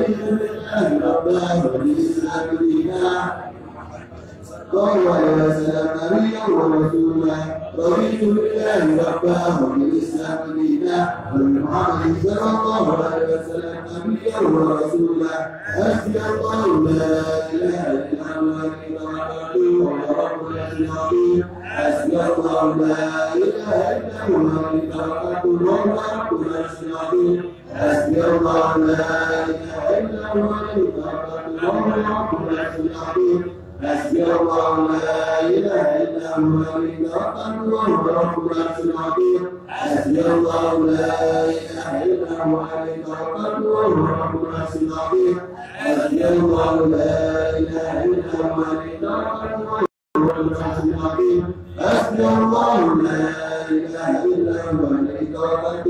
بالله ربا وبالإسلام دينا صلى الله عليه وسلم نبيا ورسولا رضيت بالله ربا وبالإسلام دينا وبمحمد صلى الله عليه وسلم نبيا ورسولا حسبي الله لا إله إلا هو عليه توكلت وهو رب العرش العظيم حسبي الله لا إله إلا هو عليه توكلت وهو رب العرش العظيم حسبي الله لا إله إلا هو عليه توكلت وهو رب العرش العظيم حسبي الله لا إله إلا هو عليه توكلت وهو رب العرش العظيم حسبي الله لا إله إلا هو عليه توكلت وهو رب العرش العظيم حسبي الله لا إله إلا هو عليه توكلت وهو رب العرش العظيم حسبي الله لا إله إلا هو عليه توكلت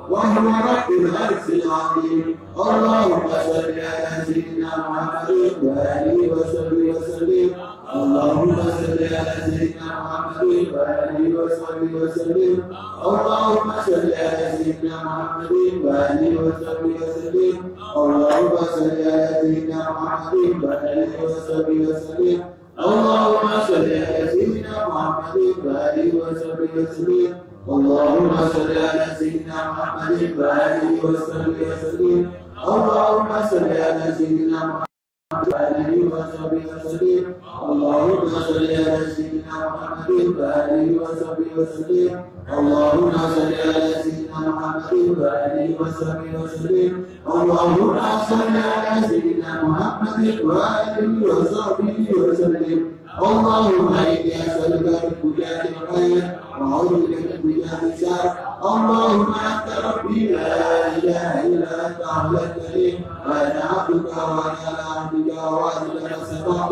وهو رب العرش العظيم اللهم صل على سيدنا محمد وآله وصحبه وسلم اللهم صل على سيدنا محمد وآله وصحبه وسلم اللهم صل على سيدنا محمد وآله وصحبه وسلم اللهم صل على سيدنا محمد وآله وصحبه وسلم اللهم صل على سيدنا محمد وآله وصحبه وسلم اللهم صل على سيدنا محمد وآله وصحبه وسلم اللهم صل على سيدنا محمد وآله وصحبه وسلم اللهم صل على سيدنا محمد وآله وصحبه وسلم اللهم صل على سيدنا محمد وآله وصحبه وسلم اللهم صل على سيدنا محمد وآله وصحبه وسلم اللهم إني أسألك من كليات الخير وأعوذ بك من كليات الشر اللهم أنت ربي لا إله إلا أنت خلقتني وأنا عبدك وأنا على عهدك ووعدك ما استطعت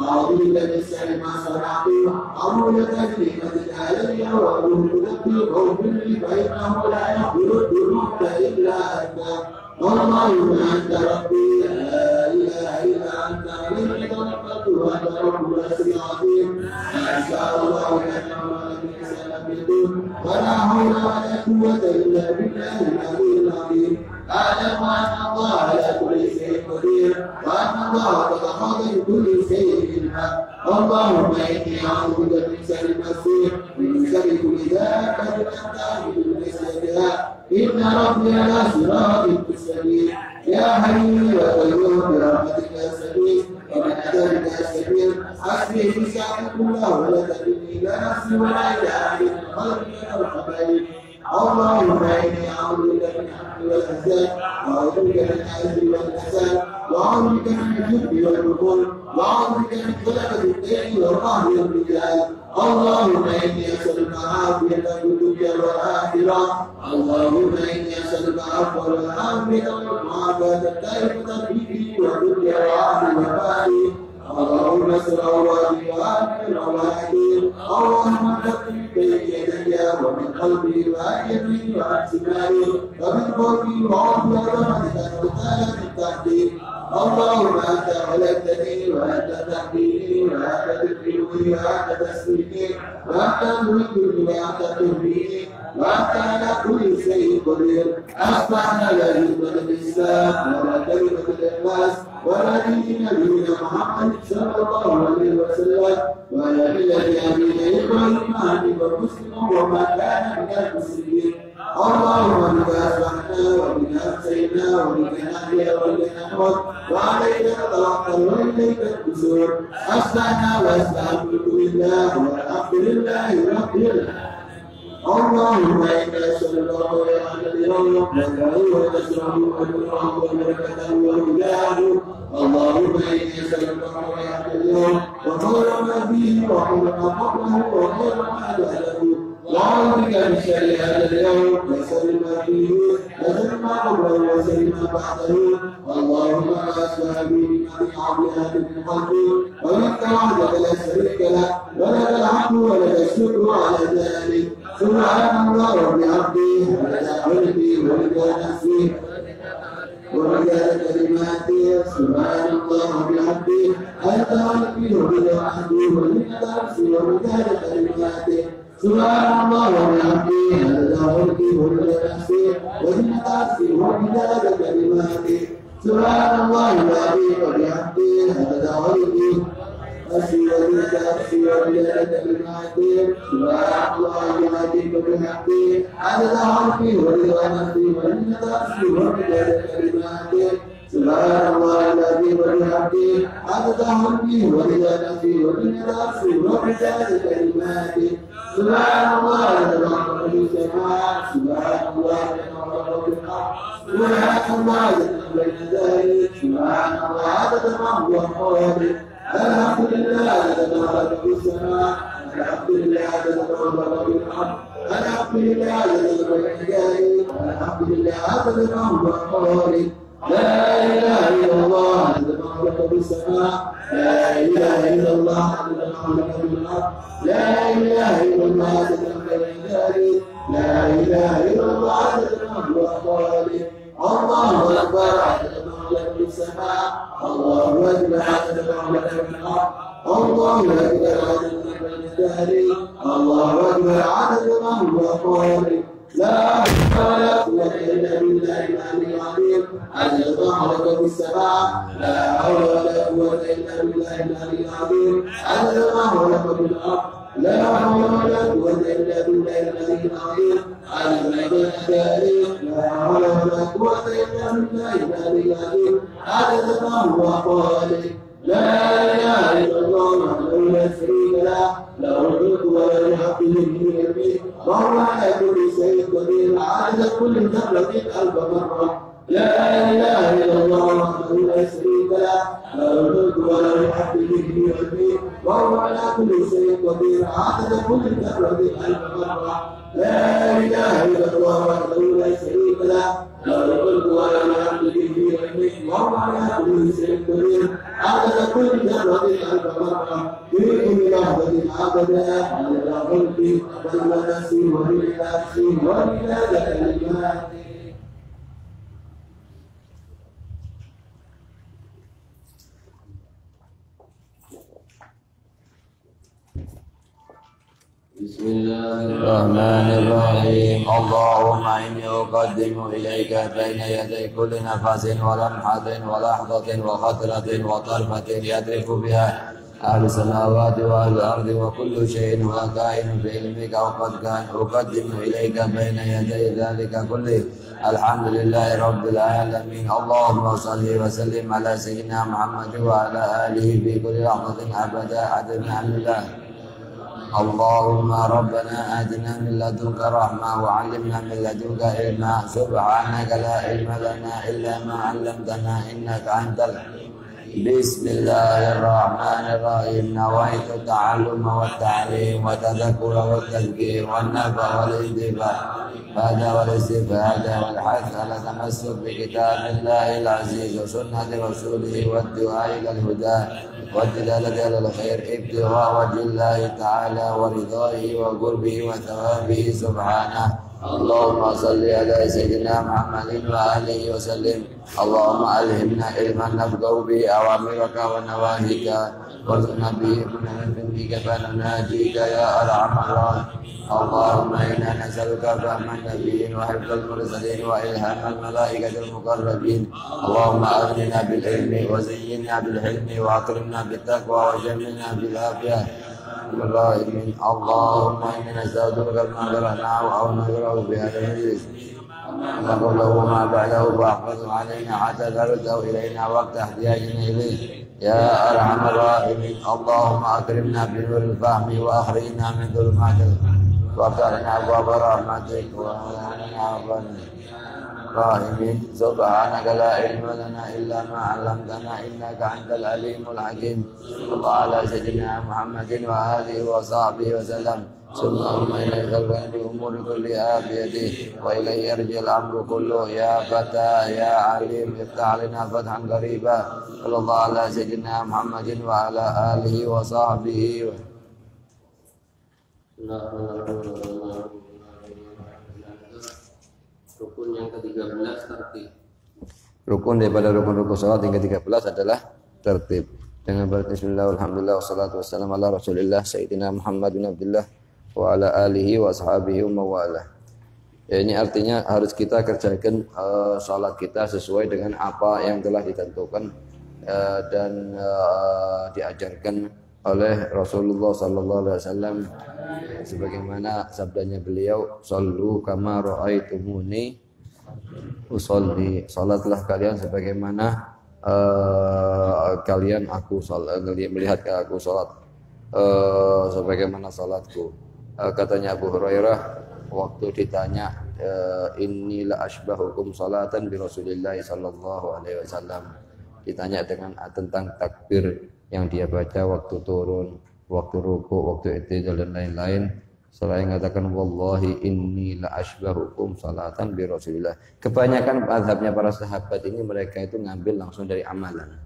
أعوذ بك من شر ما صنعت أعوذ بك من نعمتك علي وأعوذ بك اغفر لي فإنه لا يغفر الذنوب إلا أنت اللهم أنت ربي لا إله إلا أنت عليك توكلت وأنت رب العرش العظيم ما شاء الله كان وما لم يشأ لم يكن ولا حول ولا قوة إلا بالله العلي العظيم أعلم أن الله على كل شيء قدير وأن الله قد أحاط بكل شيء علما اللهم إني أعوذ بك من شر المسيح ومن شر كل دابة أنت بمثلها إن ربي على صراط مستقيم يا حي يا قيوم برحمتك أستغيث ومن عذابك أستغيث حسبي بشأن كله ولا تكلني إلى نفسي ولا إلى أحد من خلقك أو حبايبي اللهم إني أعوذ بك من الهم والأحزان وأعوذ بك من العجز والكسل وأعوذ بك من الجبن والبخل وأعوذ بك من غلبة الدين والقهر والرجال اللهم إني أسألك العافية في الدنيا والآخرة اللهم إني أسألك العفو والعافية والمعافاة الدائمة في ديني والدنيا وآخر وفاتي اللهم استر عوراتي وآمن روائحي اللهم اغفر بين يدي ومن قلبي وعن يميني وعن شمالي ومن فوقي وعن رحمتك وتعالى من تحتي اللهم أنت خلقتني وأنت تهديني وأنت تدعوني وأنت تسقيني وأنت تميتني وأنت تهديني وأنت على كل شيء قدير أصبحنا لا كلمة الإسلام ولا كلمة الإخلاص ولا دين نبينا محمد صلى الله عليه وسلم ولا ملة أبينا إبراهيم حنيفا مسلما وما كان من المشركين اللهم بك أصبحنا وبك أمسينا وبك نحيا وبك نموت وعليك نتوكل وإليك النشور أصبحنا وأصبح الملك لله والحمد لله رب العالمين اللهم إنا نسألك خير اليوم وخير ونشره ونوره وبركته وهداه اللهم إنا نسألك خير اليوم وخير ما فيه وخير ما قبله وخير ما بعده وأعوذ بك من شر هذا اليوم وشر ما فيه وشر ما قبله وشر ما بعده اللهم أصبح بي بنعمة عظيمة من قلبي ومنك وحدك لا شريك له ولك الحمد ولك الشكر على ذلك سبحان الله وبحمده ورضا خلقي ورضا نفسي ورضا كلماتي سبحان الله وبحمده أنت خلقي ورضا عهدي ورضا نفسي ورضا كلماتي سبحان الله وبحمده أنت خلقي ورضا نفسي ورضا نفسي ورضا كلماتي Subhanallah wa bihamdihi adada khalqihi أشهد أن لا إله إلا سبحان الله وبحمده عدد خلقه ورضا نفسه وزنة عرشه ومداد كلماته سبحان الله العظيم وبحمده عدد خلقه ورضا نفسه وزنة عرشه ومداد كلماته سبحان الله عدد خلقه السماء سبحان الله عدد خلقه الأرض سبحان الله عدد بين ذلك سبحان الله عدد ما هو خالق الحمد لله عدد خلق السماء الحمد لله عدد خلق الأرض الحمد لله عدد بين ذلك الحمد لله عدد ما هو خالق لا إله إلا الله عدد ما خلق السماء لا إله إلا الله عدد ما خلق الأرض لا إله إلا الله عدد بين ذلك لا إله إلا الله عدد ما هو خالق الله أكبر عدد ما خلق السماء الله أكبر عدد ما خلق الأرض الله أكبر عدد ما بين ذلك الله أكبر عدد ما هو خالق لا حول ولا قوة إلا بالله العلي العظيم عدد ما خلق السماء لا حول ولا قوة إلا بالله العلي العظيم عدد ما خلق الأرض لا حول ولا قوة إلا بالله العلي العظيم عدد ما بين ذلك لا حول ولا قوة إلا بالله العلي العظيم عدد ما هو خالق لا إله إلا الله وحده لا شريك له له الملك وله الحمد لله وهو على كل شيء قدير عدد كل ذرة ألف مرة لا إله إلا الله وحده لا شريك له له الملك وله الحمد لله وهو على كل شيء قدير عدد كل ذرة ألف مرة لا إله إلا الله وحده لا شريك له له الملك وله الحمد لله وهو على كل شيء قدير عدد كل ذرة ألف مرة في كل لحظة عددا عدد خلقه وعدد نفسه وملكاته ومداد كلماته بسم الله الرحمن الرحيم اللهم إني أقدم إليك بين يدي كل نفس ولمحة ولحظة وخطرة وطرفة يدرك بها أهل السماوات والأرض وكل شيء هو كائن بعلمك وقد كان أقدم إليك بين يدي ذلك كله الحمد لله رب العالمين اللهم صل وسلم على سيدنا محمد وعلى آله في كل لحظة أبدا عدد نعم الله اللهم ربنا آتنا من لدنك رحمة وعلمنا من لدنك علما سبحانك لا علم لنا إلا ما علمتنا إنك أنت بسم الله الرحمن الرحيم نويت التعلم والتعليم والتذكر والتذكير والنفع والانتفاع هذا والاستفادة والحث على التمسك بكتاب الله العزيز وسنة رسوله والدعاء إلى الهدى والدلالة على الخير ابتغاء وجه الله تعالى ورضائه وقربه وثوابه سبحانه اللهم صل على سيدنا محمد وآله وسلم اللهم ألهمنا علما نفقه به أوامرك ونواهيك وارزقنا به من فضلك فنناجيك يا أرحم الراحمين اللهم إنا نسألك فهم النبيين وحفظ المرسلين وإلهام الملائكة المقربين اللهم أغننا بالعلم وزينا بالحلم وأكرمنا بالتقوى وجملنا بالعافية الراحمين اللهم إنا نستودعك ما قرأناه أو نقرأه في هذا المجلس نقول له ما بعده فاحفظه علينا حتى ترده إلينا وقت احتياجنا إليه يا أرحم الراحمين اللهم أكرمنا بنور الفهم وأخرجنا من ظلمات وافتح لنا أبواب رحمتك وأهلنا الراحمين سبحانك لا علم لنا إلا ما علمتنا إنك أنت العليم الحكيم صلى الله على سيدنا محمد وآله وصحبه وسلم اللهم إليك الخير بالأمور كلها بيده وإليه يرجع الأمر كله يا فتى يا عليم افتح لنا فتحا قريبا صلى الله على سيدنا محمد وعلى آله وصحبه Rukun yang ke-13 tertib. Rukun daripada rukun-rukun salat yang ke-13 adalah tertib. Dengan bismillah alhamdulillah wassalatu wassalamu ala Rasulillah sayyidina Muhammad bin Abdullah wa ala alihi wa ashabihi wa mawala. Ya, ini artinya harus kita kerjakan sholat kita sesuai dengan apa yang telah ditentukan dan diajarkan oleh Rasulullah sallallahu alaihi wasallam sebagaimana sabdanya beliau, "Shallu kama ra'aitumuni usolli." Salatlah kalian sebagaimana kalian aku salat, melihat aku salat sebagaimana salatku. Katanya Abu Hurairah waktu ditanya, "Inilah asbahukum salatan bi Rasulillah sallallahu alaihi wasallam." Ditanya tentang takbir yang dia baca waktu turun, waktu ruku, waktu i'tidal dan lain-lain. Selain mengatakan wallahi inni la asbahukum salatan bi Rasulillah. Kebanyakan mazhabnya para sahabat ini mereka itu ngambil langsung dari amalan.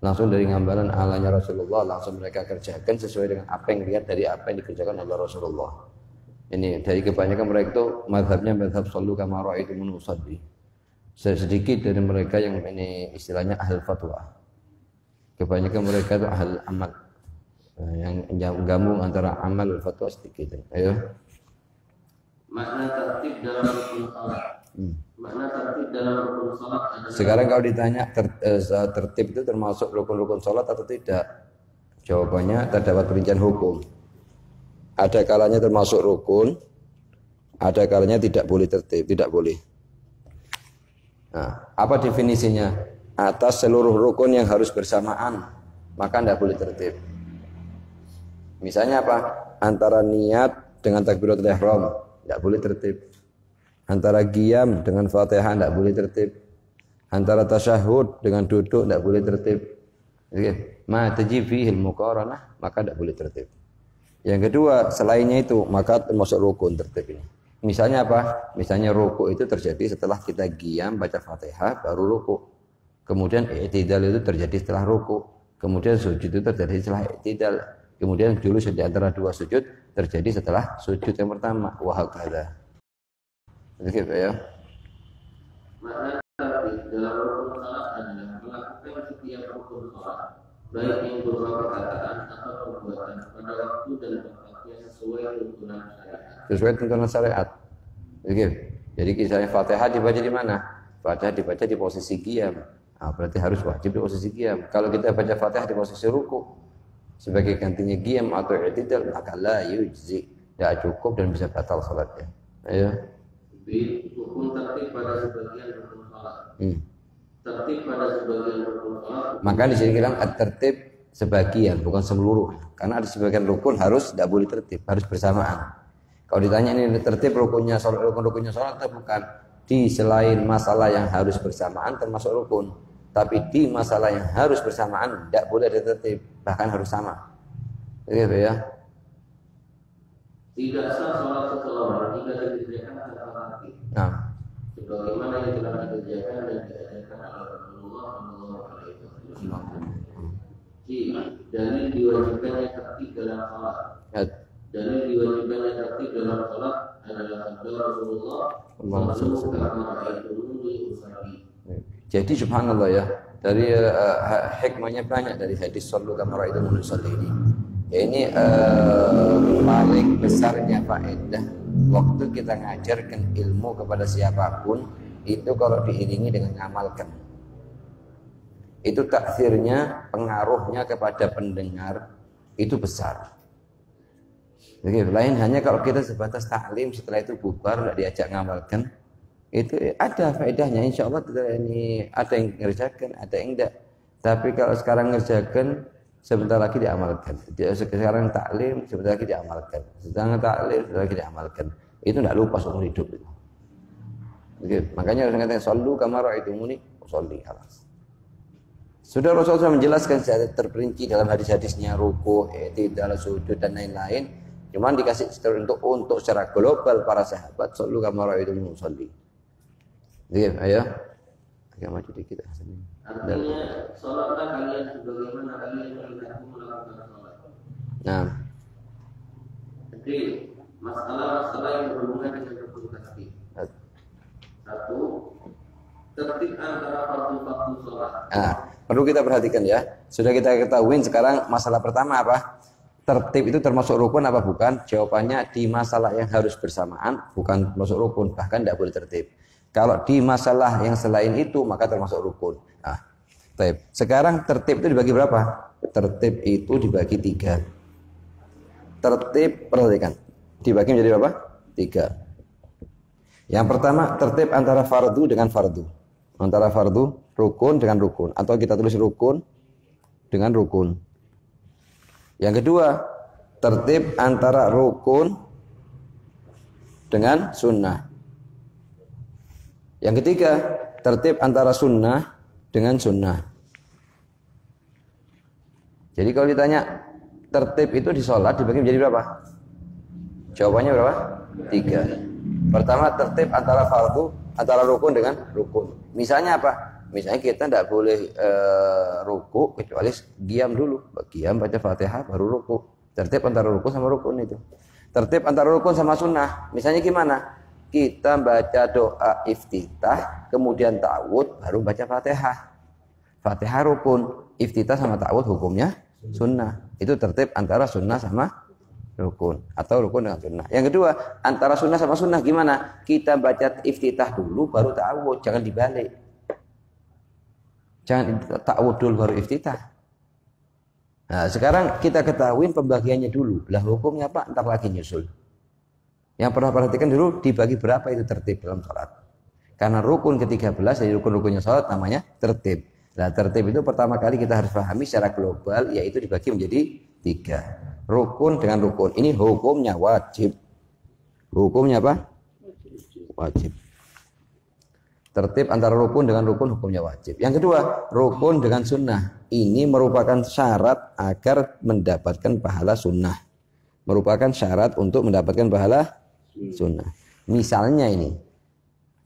Langsung dari amalan alanya Rasulullah, langsung mereka kerjakan sesuai dengan apa yang dilihat dari apa yang dikerjakan oleh Rasulullah. Ini dari kebanyakan mereka itu mazhabnya mazhab shallu kama ra'aitumuni usalli. Sedikit dari mereka yang ini istilahnya ahli fatwa. Kebanyakan mereka itu ahli amal. Yang gabung antara amal dan fatwa sedikit. Ayo. Makna tertib dalam rukun salat. Makna tertib dalam rukun salat adalah. Sekarang kalau ditanya tertib itu termasuk rukun-rukun salat atau tidak? Jawabannya terdapat perincian hukum. Ada kalanya termasuk rukun, ada kalanya tidak boleh tertib, tidak boleh. Nah, apa definisinya? Atas seluruh rukun yang harus bersamaan, maka tidak boleh tertib. Misalnya apa? Antara niat dengan takbiratul ihram, tidak boleh tertib. Antara qiyam dengan Fatihah tidak boleh tertib. Antara tasyahud dengan duduk tidak boleh tertib. Ma tajib fihi al-muqaranah, maka tidak boleh tertib. Yang kedua, selainnya itu maka termasuk rukun tertib ini. Misalnya apa? Misalnya ruku itu terjadi setelah kita qiyam baca Fatihah baru ruku. Kemudian i'tidal itu terjadi setelah ruku. Kemudian sujud itu terjadi setelah i'tidal. Kemudian julus di antara dua sujud terjadi setelah sujud yang pertama. Wa hakadha. Begitu ya. Makna tertib dalam rukun salat adalah melakukan setiap rukun salat, baik yang berupa perkataan atau perbuatan pada waktu dan tempatnya sesuai tuntunan syariat. Sesuai tuntunan syariat. Begitu. Jadi kisahnya Fatihah dibaca di mana? Fatihah dibaca di posisi qiyam. Nah, berarti harus wajib di posisi qiyam. Kalau kita baca Fatihah di posisi ruku sebagai gantinya qiyam atau i'tidal, maka la yujzi, tidak cukup dan bisa batal salatnya. Ayo. B. Hukum tertib pada sebagian rukun salat. Tertib pada sebagian rukun salat. Maka di sini bilang tertib sebagian, bukan seluruh. Karena ada sebagian rukun harus tidak boleh tertib, harus bersamaan. Kalau ditanya ini tertib rukunnya salat, rukun-rukunnya salat atau bukan? Di selain masalah yang harus bersamaan termasuk rukun. Tapi di masalah yang harus bersamaan tidak boleh ada tertib, bahkan harus sama. Begitu ya. Tidak sah salat seseorang jika dikerjakan tanpa tertib. Nah, Sebagaimana yang telah dikerjakan dan diajarkan oleh Rasulullah SAW. C. Dalil diwajibkannya tertib dalam salat. Dalil diwajibkannya tertib dalam salat adalah sabda Rasulullah SAW kama ra'aitumuni usalli. jadi subhanallah ya, dari hikmahnya banyak dari hadis shallu kama ra'aitumuni usalli ini. Ini paling besarnya faedah waktu kita ngajarkan ilmu kepada siapapun itu kalau diiringi dengan ngamalkan. Itu taksirnya, pengaruhnya kepada pendengar itu besar. Jadi lain hanya kalau kita sebatas taklim setelah itu bubar tidak diajak ngamalkan, itu ada faedahnya insya Allah. Ini ada yang ngerjakan, ada yang tidak. Tapi kalau sekarang ngerjakan sebentar lagi diamalkan. Sekarang taklim sebentar lagi diamalkan. Sedang taklim sebentar lagi diamalkan. Itu tidak lupa seumur hidup. Begitu. Makanya harus mengatakan shallu kama ra'aitumuni usolli. Sudah Rasulullah menjelaskan secara terperinci dalam hadis-hadisnya ruku, i'tidal, sujud dan lain-lain. Cuman dikasih untuk secara global para sahabat shallu kama ra'aitumuni usolli. Begitu, ayo. Agak maju dikit aslinya. Artinya sholatlah kalian sebagaimana kalian melihatku melakukan sholat. Nah. Jadi masalah-masalah yang berhubungan dengan rukun tertib. Satu, tertib antara fardu-fardu sholat. Nah, perlu kita perhatikan ya. Sudah kita ketahui sekarang masalah pertama apa? tertib itu termasuk rukun apa bukan? Jawabannya di masalah yang harus bersamaan bukan termasuk rukun, bahkan tidak boleh tertib. Kalau di masalah yang selain itu maka termasuk rukun. Nah, tertib. Sekarang tertib itu dibagi berapa? Tertib itu dibagi 3. Tertib, perhatikan, dibagi menjadi berapa? 3. Yang pertama tertib antara fardu dengan fardu, antara fardu rukun dengan rukun, atau kita tulis rukun dengan rukun. Yang kedua, tertib antara rukun dengan sunnah. Yang ketiga, tertib antara sunnah dengan sunnah. Jadi kalau ditanya tertib itu di sholat dibagi menjadi berapa? Jawabannya berapa? 3. Pertama, tertib antara fardu, antara rukun dengan rukun. Misalnya apa? Misalnya kita tidak boleh ruku kecuali diam dulu. Diam baca Fatihah baru ruku. Tertib antara ruku sama rukun itu. Tertib antara rukun sama sunnah. Misalnya gimana? Kita baca doa iftitah, kemudian ta'awud, baru baca Fatihah. Fatihah rukun, iftitah sama ta'awud hukumnya sunnah. Itu tertib antara sunnah sama rukun, atau rukun dengan sunnah. Yang kedua, antara sunnah sama sunnah gimana? Kita baca iftitah dulu baru ta'awud, jangan dibalik. Jangan ta'awud dulu baru iftitah. Nah, sekarang kita ketahui pembagiannya dulu. Lah hukumnya apa? Entar lagi nyusul. Yang pernah perhatikan dulu dibagi berapa itu tertib dalam sholat. Karena rukun ke-13 dari rukun-rukunnya sholat namanya tertib. Nah, tertib itu pertama kali kita harus pahami secara global, yaitu dibagi menjadi 3. Rukun dengan rukun. Ini hukumnya wajib. Hukumnya apa? Wajib. Tertib antara rukun dengan rukun hukumnya wajib. Yang kedua, rukun dengan sunnah. Ini merupakan syarat agar mendapatkan pahala sunnah. Merupakan syarat untuk mendapatkan pahala sunnah. Misalnya ini,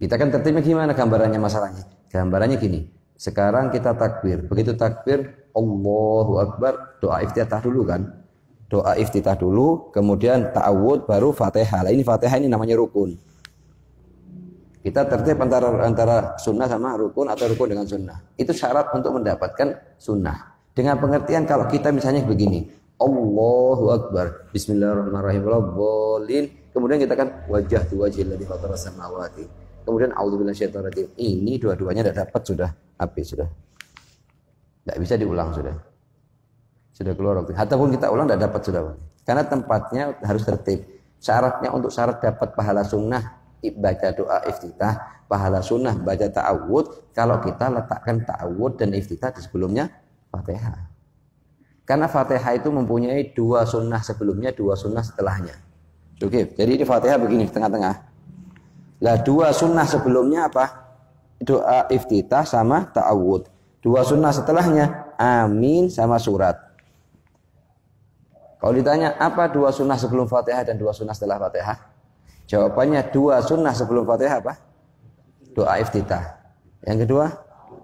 kita kan tertibnya gimana gambarannya masalahnya? Gambarannya gini, sekarang kita takbir. Begitu takbir, Allahu Akbar, doa iftitah dulu kan? Doa iftitah dulu, kemudian ta'awud, baru Fatihah. Ini Fatihah ini namanya rukun. Kita tertib antara sunnah sama rukun atau rukun dengan sunnah. Itu syarat untuk mendapatkan sunnah. Dengan pengertian kalau kita misalnya begini, Allahu Akbar, Bismillahirrahmanirrahim, kemudian kita kan wajah tu wajhilladzi fatara samawati. Kemudian a'udzubillahi minasyaitonir rajim. Ini dua-duanya sudah dapat, sudah habis sudah. Tidak bisa diulang sudah. Sudah keluar waktu. Ataupun kita ulang tidak dapat sudah. Karena tempatnya harus tertib. Syaratnya untuk syarat dapat pahala sunnah baca doa iftitah, pahala sunnah baca ta'awud, kalau kita letakkan ta'awud dan iftitah di sebelumnya Fatihah. Karena Fatihah itu mempunyai 2 sunnah sebelumnya, 2 sunnah setelahnya. Oke, jadi ini Fatihah begini di tengah-tengah. Lah 2 sunnah sebelumnya apa? Doa iftitah sama ta'awud. 2 sunnah setelahnya amin sama surat. Kalau ditanya apa 2 sunnah sebelum Fatihah dan 2 sunnah setelah Fatihah? Jawabannya 2 sunnah sebelum Fatihah apa? Doa iftitah. Yang kedua,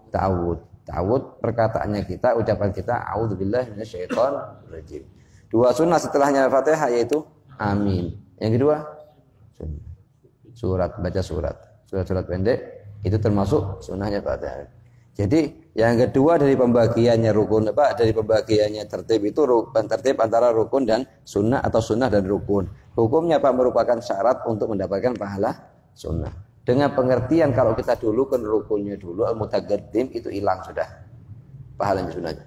ta'awud. Ta'awud perkataannya kita, ucapan kita, a'udzubillahi minasyaitonir rajim. 2 sunnah setelahnya Fatihah yaitu amin. Yang kedua, surat, baca surat. Surat-surat pendek itu termasuk sunnahnya Fatihah. Jadi yang kedua dari pembagiannya rukun dari pembagiannya tertib itu tertib antara rukun dan sunnah atau sunnah dan rukun. Hukumnya apa? Merupakan syarat untuk mendapatkan pahala sunnah. Dengan pengertian kalau kita dulu kan rukunnya dulu al-mutaqaddim itu hilang sudah pahalanya sunnahnya.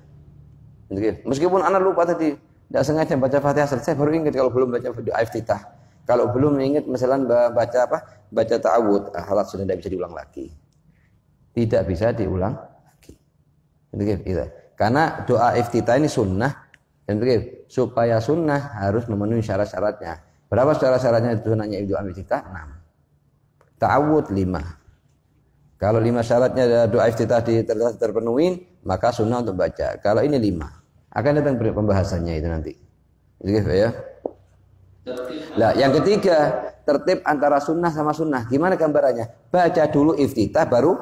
Meskipun anak lupa tadi, tidak sengaja baca Fatihah selesai baru ingat kalau belum baca doa iftitah. Kalau belum ingat misalnya baca apa? Baca ta'awud, halat sudah tidak bisa diulang lagi. Tidak bisa diulang lagi. Karena doa iftitah ini sunnah dan supaya sunnah harus memenuhi syarat-syaratnya. Berapa syarat-syaratnya sunnahnya doa iftitah? 6. Ta'awud 5. Kalau 5 syaratnya doa iftitah terpenuhi, maka sunnah untuk baca. Kalau ini 5. Akan datang pembahasannya itu nanti. Ya. Nah, yang ketiga, tertib antara sunnah sama sunnah. Gimana gambarannya? Baca dulu iftitah baru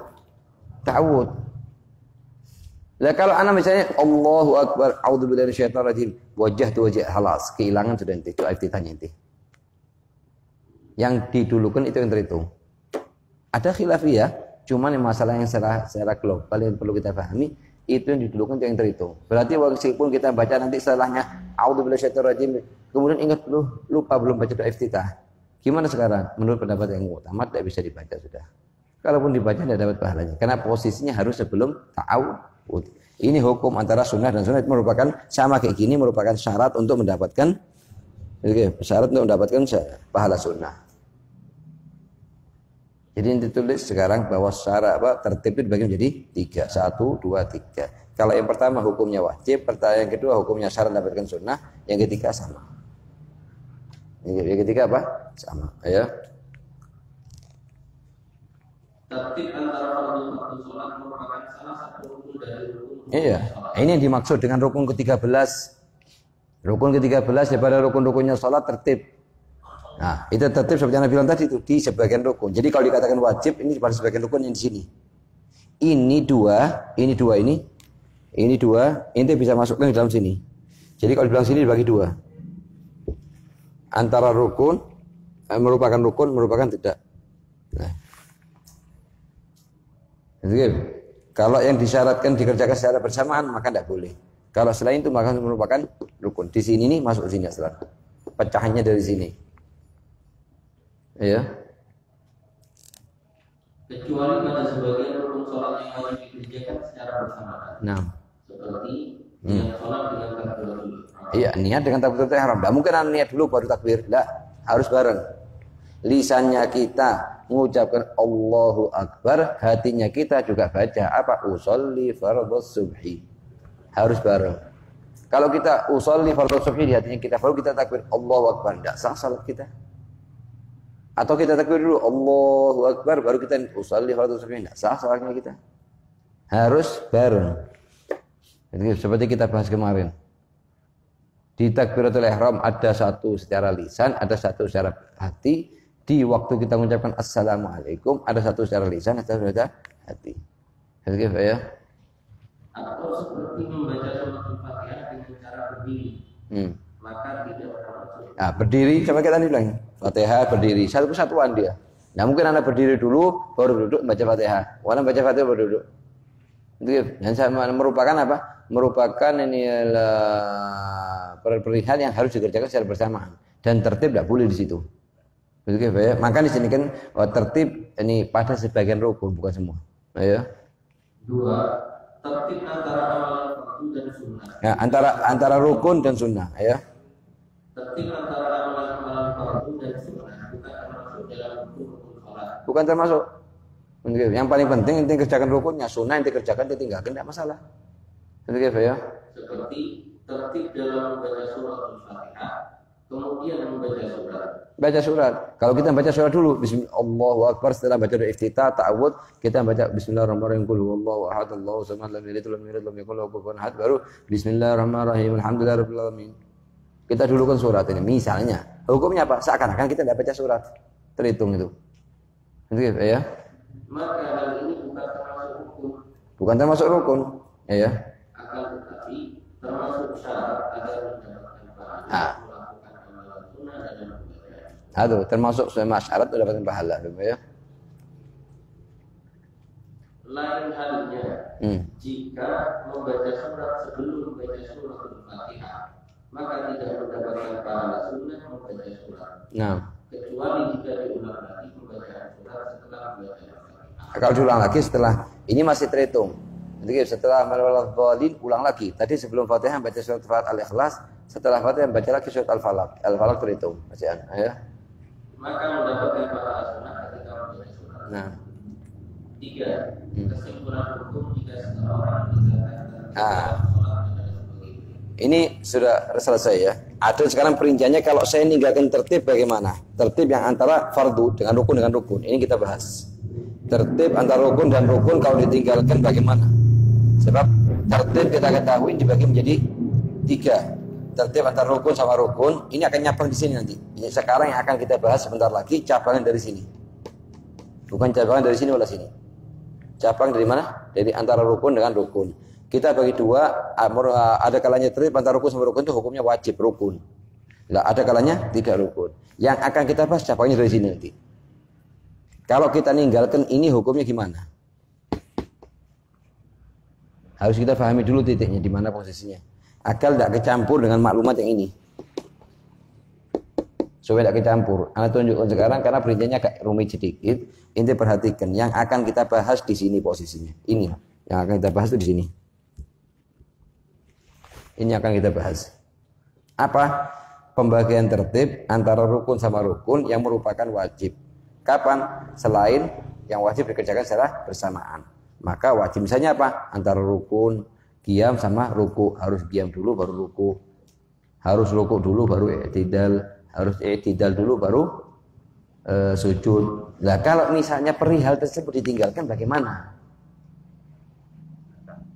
ta'awud. Nah, kalau anak misalnya Allahu Akbar, a'udzubillahi minasyaitonir rajim, wajah tu wajah, halas, kehilangan sudah nanti doa iftitahnya nanti. Yang didulukan itu yang terhitung. Ada khilafiyah, cuman masalah yang secara global yang perlu kita pahami, itu yang didulukan yang terhitung. Berarti meskipun kita baca nanti setelahnya a'udzubillahi minasyaitonirrajim, kemudian ingat lupa belum baca doa iftitah. Gimana sekarang? Menurut pendapat yang utama tidak bisa dibaca sudah. Kalaupun dibaca tidak dapat pahalanya karena posisinya harus sebelum ta'awud. Ini hukum antara sunnah dan sunnah merupakan sama kayak gini, merupakan syarat untuk mendapatkan pahala sunnah. Jadi yang ditulis sekarang bahwa syarat tertib itu dibagi menjadi 3, 1, 2, 3. Kalau yang pertama hukumnya wajib, yang kedua hukumnya syarat mendapatkan sunnah, yang ketiga sama. Yang ketiga apa? Sama. Ya. Tertib antara fardu sholat merupakan salah satu rukun dari rukun. Iya. Ini yang dimaksud dengan rukun ke-13. Rukun ke-13 daripada rukun-rukunnya sholat tertib. Nah, itu tertib seperti yang Nabi bilang tadi itu di sebagian rukun. Jadi kalau dikatakan wajib ini pada sebagian rukun yang di sini. Ini dua, ini bisa masukkan di dalam sini. Jadi kalau dibilang sini dibagi 2. Antara rukun merupakan tidak. Nah. Jadi, kalau yang disyaratkan dikerjakan secara bersamaan maka tidak boleh. Kalau selain itu maka merupakan rukun. Di sini nih masuk sini setelah. Pecahannya dari sini. Ya. Kecuali pada sebagian rukun sholat yang harus dikerjakan secara bersamaan. Nah. Seperti niat sholat dengan takbiratul ihram. Iya, niat dengan takbiratul ihram. Tidak mungkin niat dulu baru takbir. Tidak, harus bareng. Lisannya kita mengucapkan Allahu Akbar, hatinya kita juga baca apa? Usolli fardhus subhi. Harus bareng. Kalau kita usolli fardhus subhi di hatinya kita, baru kita takbir Allahu Akbar, tidak sah salat kita. Atau kita takbir dulu Allahu Akbar baru kita usolli fardhus subhi, tidak sah salatnya kita. Harus bareng. Jadi seperti kita bahas kemarin. Di takbiratul ihram ada satu secara lisan, ada satu secara hati. Di waktu kita mengucapkan assalamualaikum ada satu secara lisan, ada satu secara hati. Jadi ya. Atau seperti membaca suratul Fatihah dengan cara berdiri. Maka tidak termasuk. Nah, berdiri sama kita tadi bilang. Fatihah berdiri, satu kesatuan dia. Nah, mungkin Anda berdiri dulu baru duduk baca Fatihah. Anda baca Fatihah baru duduk. Itu yang sama merupakan apa? Merupakan ini perihal yang harus dikerjakan secara bersamaan dan tertib tidak boleh di situ. Begitu ya. Maka di sini kan tertib ini pada sebagian rukun bukan semua. Ya. 2. Tertib antara amalan fardu dan sunnah. Ya, antara rukun dan sunnah, ya. Tertib antara amalan fardu dan sunnah bukan termasuk dalam rukun salat. Bukan termasuk. Yang paling penting inti kerjakan rukunnya, sunnah inti kerjakan ditinggalkan tidak masalah. Begitu ya. Seperti tertib dalam membaca suratul Fatihah, kemudian membaca surat. Baca surat. Kalau kita baca surat dulu, Allahu Akbar, setelah baca doa iftitah, ta'awud, kita baca Bismillahirrahmanirrahim, qul huwallahu ahad, Allahu samad, lam yalid walam yulad, lam yakul lahu kufuwan ahad, baru Bismillahirrahmanirrahim, alhamdulillahirabbil alamin. Kita dulukan surat ini. Misalnya, hukumnya apa? Seakan-akan kita tidak baca surat. Terhitung itu. Begitu ya. Maka hal ini bukan termasuk rukun. Bukan termasuk rukun, ya. Akan tetapi termasuk syarat agar mendapatkan pahala. Aduh, termasuk semua syarat untuk dapatkan pahala, ya. Lain halnya, jika membaca surat sebelum membaca suratul Fatihah, maka tidak mendapatkan pahala sunnah membaca surat. Nah. Kecuali jika diulang lagi membaca surat setelah membaca Fatihah. Kalau diulang lagi setelah ini masih terhitung. Jadi setelah Al-Dhalin ulang lagi. Tadi sebelum Fatihah baca surat Al-Ikhlas, setelah Fatihah baca lagi surat Al-Falaq. Al-Falaq terhitung, bacaan, ya. Maka mendapatkan pahala sunnah ketika membaca surat. Nah. 3. Kesimpulan hukum jika seseorang meninggalkan ini sudah selesai ya. Ada sekarang perinciannya kalau saya meninggalkan tertib bagaimana? Tertib yang antara fardu dengan rukun. Ini kita bahas. Tertib antara rukun dan rukun kalau ditinggalkan bagaimana? Sebab tertib kita ketahui dibagi menjadi 3. Tertib antara rukun sama rukun. Ini akan nyabang di sini nanti. Ini sekarang yang akan kita bahas sebentar lagi cabangan dari sini. Bukan cabangan dari sini wala sini. Cabang dari mana? Dari antara rukun dengan rukun. Kita bagi 2, ada kalanya tertib antara rukun sama rukun itu hukumnya wajib rukun. Lah ada kalanya tidak rukun. Yang akan kita bahas cabangnya dari sini nanti. Kalau kita ninggalkan ini hukumnya gimana? Harus kita pahami dulu titiknya di mana posisinya. Akal tidak kecampur dengan maklumat yang ini. Supaya tidak kecampur. Anda tunjukkan sekarang karena perinciannya agak rumit sedikit. Inti perhatikan yang akan kita bahas di sini posisinya. Ini yang akan kita bahas itu di sini. Ini akan kita bahas. Apa? Pembagian tertib antara rukun sama rukun yang merupakan wajib. Kapan? Selain yang wajib dikerjakan secara bersamaan. Maka wajib misalnya apa? Antara rukun, qiyam sama ruku. Harus qiyam dulu baru ruku. Harus ruku dulu baru i'tidal. Harus i'tidal dulu baru sujud. Nah kalau misalnya perihal tersebut ditinggalkan bagaimana?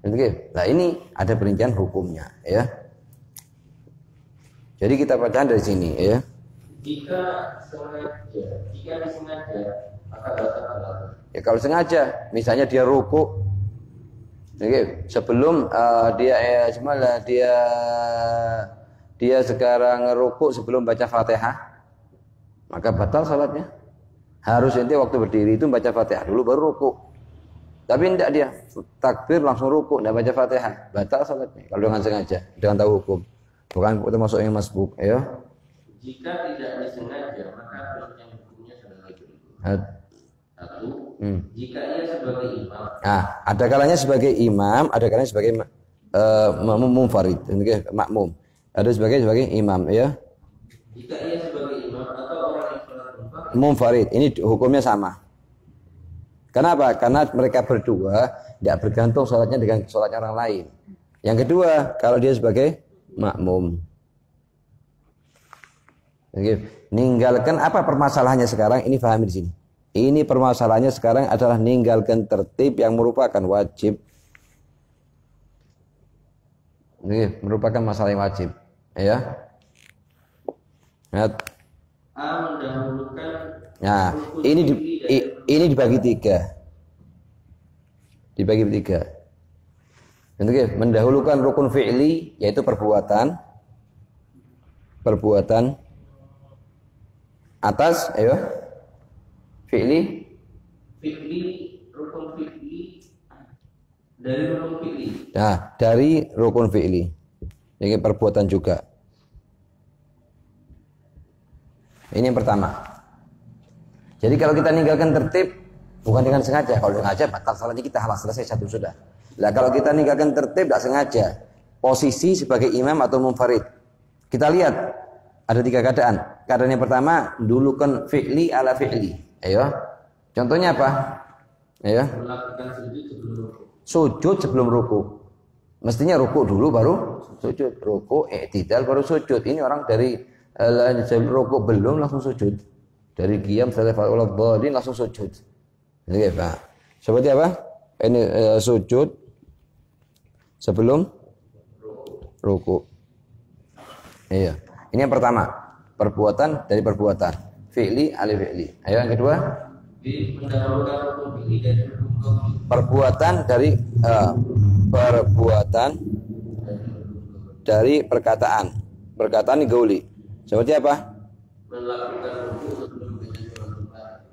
Nah ini ada perincian hukumnya ya. Jadi kita baca dari sini ya. Jika disengaja, maka batal. Ya kalau sengaja, misalnya dia ruku, sebelum dia sekarang ruku sebelum baca Fatihah, maka batal salatnya. Harus nanti waktu berdiri itu baca Fatihah dulu baru ruku. Tapi tidak dia takbir langsung ruku, tidak baca Fatihah, batal salatnya. Kalau dengan sengaja, dengan tahu hukum. Bukan termasuk yang masbuk, ya. Jika tidak disengaja, maka perincian hukumnya sebagai berikut. Satu, jika ia sebagai imam. Nah, ada kalanya sebagai imam, ada kalanya sebagai munfarid, makmum. Ada sebagai imam, ya. Jika ia sebagai imam atau orang yang sholat munfarid, ini hukumnya sama. Kenapa? Karena mereka berdua tidak bergantung sholatnya dengan sholatnya orang lain. Yang kedua, kalau dia sebagai makmum. Ninggalkan apa permasalahannya sekarang? Ini pahami di sini. Ini permasalahannya sekarang adalah ninggalkan tertib yang merupakan wajib. Ini merupakan masalah yang wajib, ya. Mendahulukan. Nah, ini dibagi tiga. Dibagi tiga. Mendahulukan rukun fi'li yaitu perbuatan atas fi'li rukun fi'li dari rukun fi'li. Nah, dari rukun fi'li. Ini perbuatan juga. Ini yang pertama. Jadi kalau kita ninggalkan tertib bukan dengan sengaja. Kalau sengaja batal salatnya kita halas, selesai satu sudah. Lah kalau kita ninggalkan tertib tidak sengaja, posisi sebagai imam atau munfarid. Kita lihat ada tiga keadaan. Keadaan yang pertama, dulukan fi'li ala fi'li. Ayo. Contohnya apa? Ayo. Melakukan Sujud sebelum ruku. Mestinya ruku dulu baru sujud. Ruku, i'tidal baru sujud. Ini orang dari ruku belum langsung sujud. Dari qiyam sampai fa'ul langsung sujud. Ini Pak. Seperti apa? Ini sujud sebelum ruku. Iya. Ini yang pertama, perbuatan dari perbuatan. Fi'li ali fi'li. Ayo yang kedua. Perbuatan dari perkataan. Perkataan gauli. Seperti apa?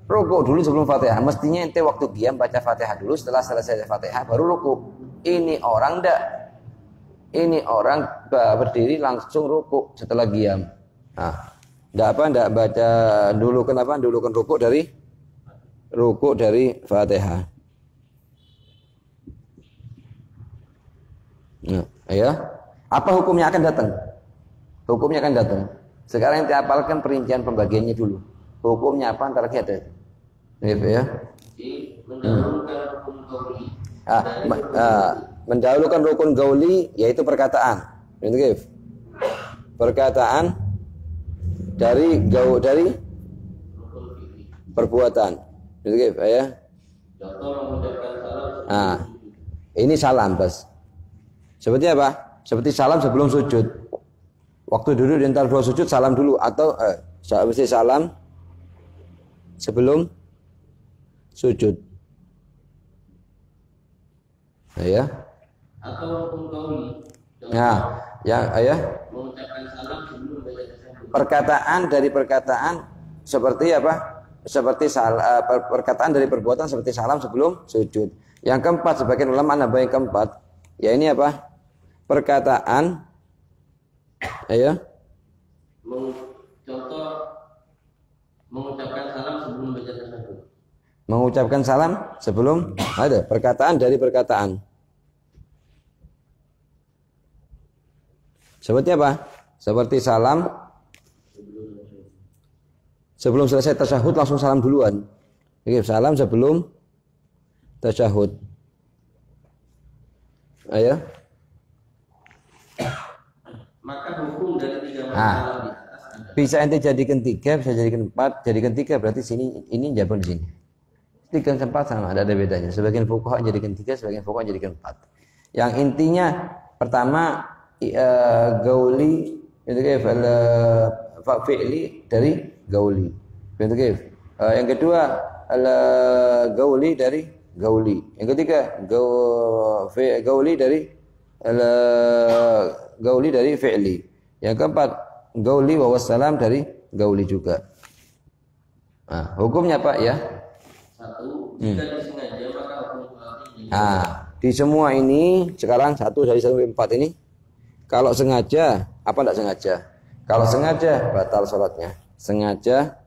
Ruku dulu sebelum Fatihah. Mestinya ente waktu qiyam baca Fatihah dulu, setelah selesai Fatihah baru ruku. Ini orang ndak. Ini orang berdiri langsung ruku setelah qiyam. Nah, ndak baca dulu kenapa? Dulu kan ruku dari Fatihah. Nah, ya. Apa hukumnya akan datang? Hukumnya akan datang. Sekarang ente hafalkan perincian pembagiannya dulu. Hukumnya apa antara kita? Ya. Mendahulukan rukun gauli yaitu perkataan. Perkataan dari perbuatan. Ya. Nah, ini salam bas. Seperti apa? Seperti salam sebelum sujud. Waktu duduk di antara dua sujud salam dulu atau mesti salam sebelum sujud. Ya. Atau gauli. Nah, ya. Mengucapkan salam sebelum baca tasawuf. Perkataan dari perkataan seperti apa? Seperti perkataan dari perbuatan seperti salam sebelum sujud. Yang keempat, sebagian ulama nambah yang keempat, Ya ini apa? Perkataan. Ayo. Contoh mengucapkan salam sebelum baca tasyahud. Mengucapkan salam sebelum ada perkataan dari perkataan. Seperti apa? Seperti salam sebelum selesai tasyahud langsung salam duluan. Oke, salam sebelum tasyahud. Ayo. Maka hukum dari 3 masalah di atas adalah Bisa ente jadikan 3, bisa jadikan 4, jadikan 3 berarti sini ini jawaban di sini. 3 dan 4 sama, ada bedanya. Sebagian fuqaha jadikan 3, sebagian fuqaha jadikan 4. Yang intinya pertama gauli itu fi'li dari gauli. Yang kedua gauli dari gauli. Yang ketiga gauli dari gauli dari fi'li. Yang keempat gauli wa wassalam dari gauli juga. Nah, hukumnya Pak ya? 1. Jika disengaja maka hukum ini. Di semua ini sekarang 1 dari 1 sampai 4 ini kalau sengaja apa enggak sengaja? Kalau sengaja batal sholatnya. Sengaja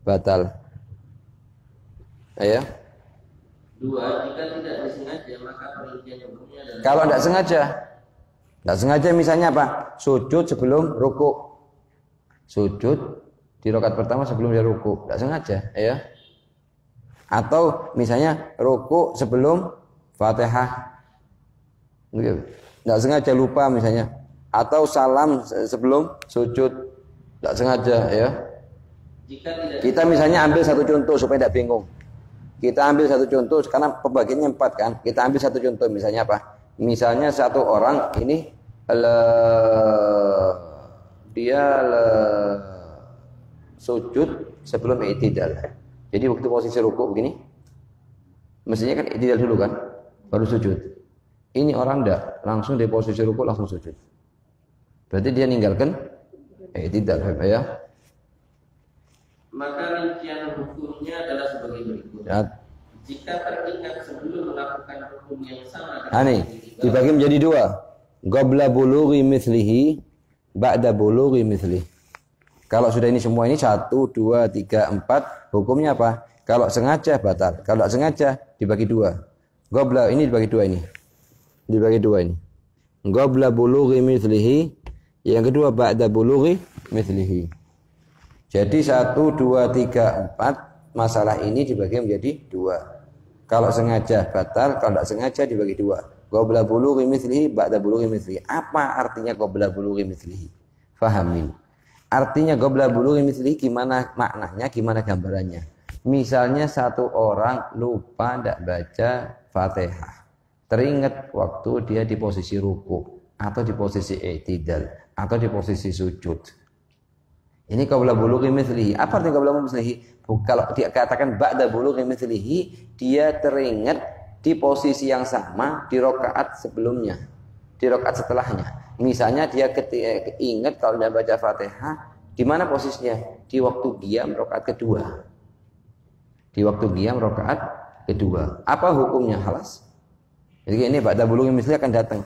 batal. Ayo. 2. Jika tidak disengaja maka perincian hukumnya adalah Kalau enggak sengaja misalnya apa? Sujud sebelum ruku. Sujud di rakaat pertama sebelum dia ruku. Enggak sengaja, ya. Atau misalnya ruku sebelum Fatihah. Enggak sengaja lupa misalnya. Atau salam sebelum sujud. Enggak sengaja, ya. jika tidak Kita misalnya ambil satu contoh supaya tidak bingung. Kita ambil satu contoh karena pembagiannya 4 kan. Kita ambil satu contoh misalnya apa? Misalnya satu orang ini dia sujud sebelum i'tidal. Jadi waktu posisi rukuk begini, mestinya kan i'tidal dulu kan, baru sujud. Ini orang enggak, langsung di posisi rukuk langsung sujud. Berarti dia ninggalkan i'tidal, ya. maka rincian hukumnya adalah sebagai berikut. Ya. Jika teringat sebelum melakukan hukum yang sama Nih, dibagi menjadi 2. Qabla bulughi mithlihi, ba'da bulughi mithlihi. Kalau sudah ini semua ini 1, 2, 3, 4, hukumnya apa? Kalau sengaja batal, kalau tidak sengaja dibagi 2. Qabla ini dibagi 2 ini. Dibagi 2 ini. Qabla bulughi mithlihi, yang kedua ba'da bulughi mithlihi. Jadi 1, 2, 3, 4 masalah ini dibagi menjadi 2. Kalau sengaja batal, kalau tidak sengaja dibagi 2. Qabla bulughi mithlihi, ba'da bulughi mithlihi. Apa artinya qabla bulughi mithlihi? Fahamin. Artinya qabla bulughi mithlihi gimana maknanya, gimana gambarannya? Misalnya satu orang lupa tidak baca Fatihah. Teringat waktu dia di posisi ruku atau di posisi i'tidal atau di posisi sujud. Ini qabla bulughi mithlihi. Apa artinya qabla bulughi mithlihi? Kalau dia katakan ba'da bulughi mithlihi, dia teringat di posisi yang sama di rakaat sebelumnya, di rakaat setelahnya. Misalnya dia ingat kalau dia baca Fatihah, di mana posisinya? Di waktu qiyam rakaat kedua. Di waktu qiyam rakaat kedua. Apa hukumnya? Halas. Jadi ini ba'da bulughi mithlihi akan datang.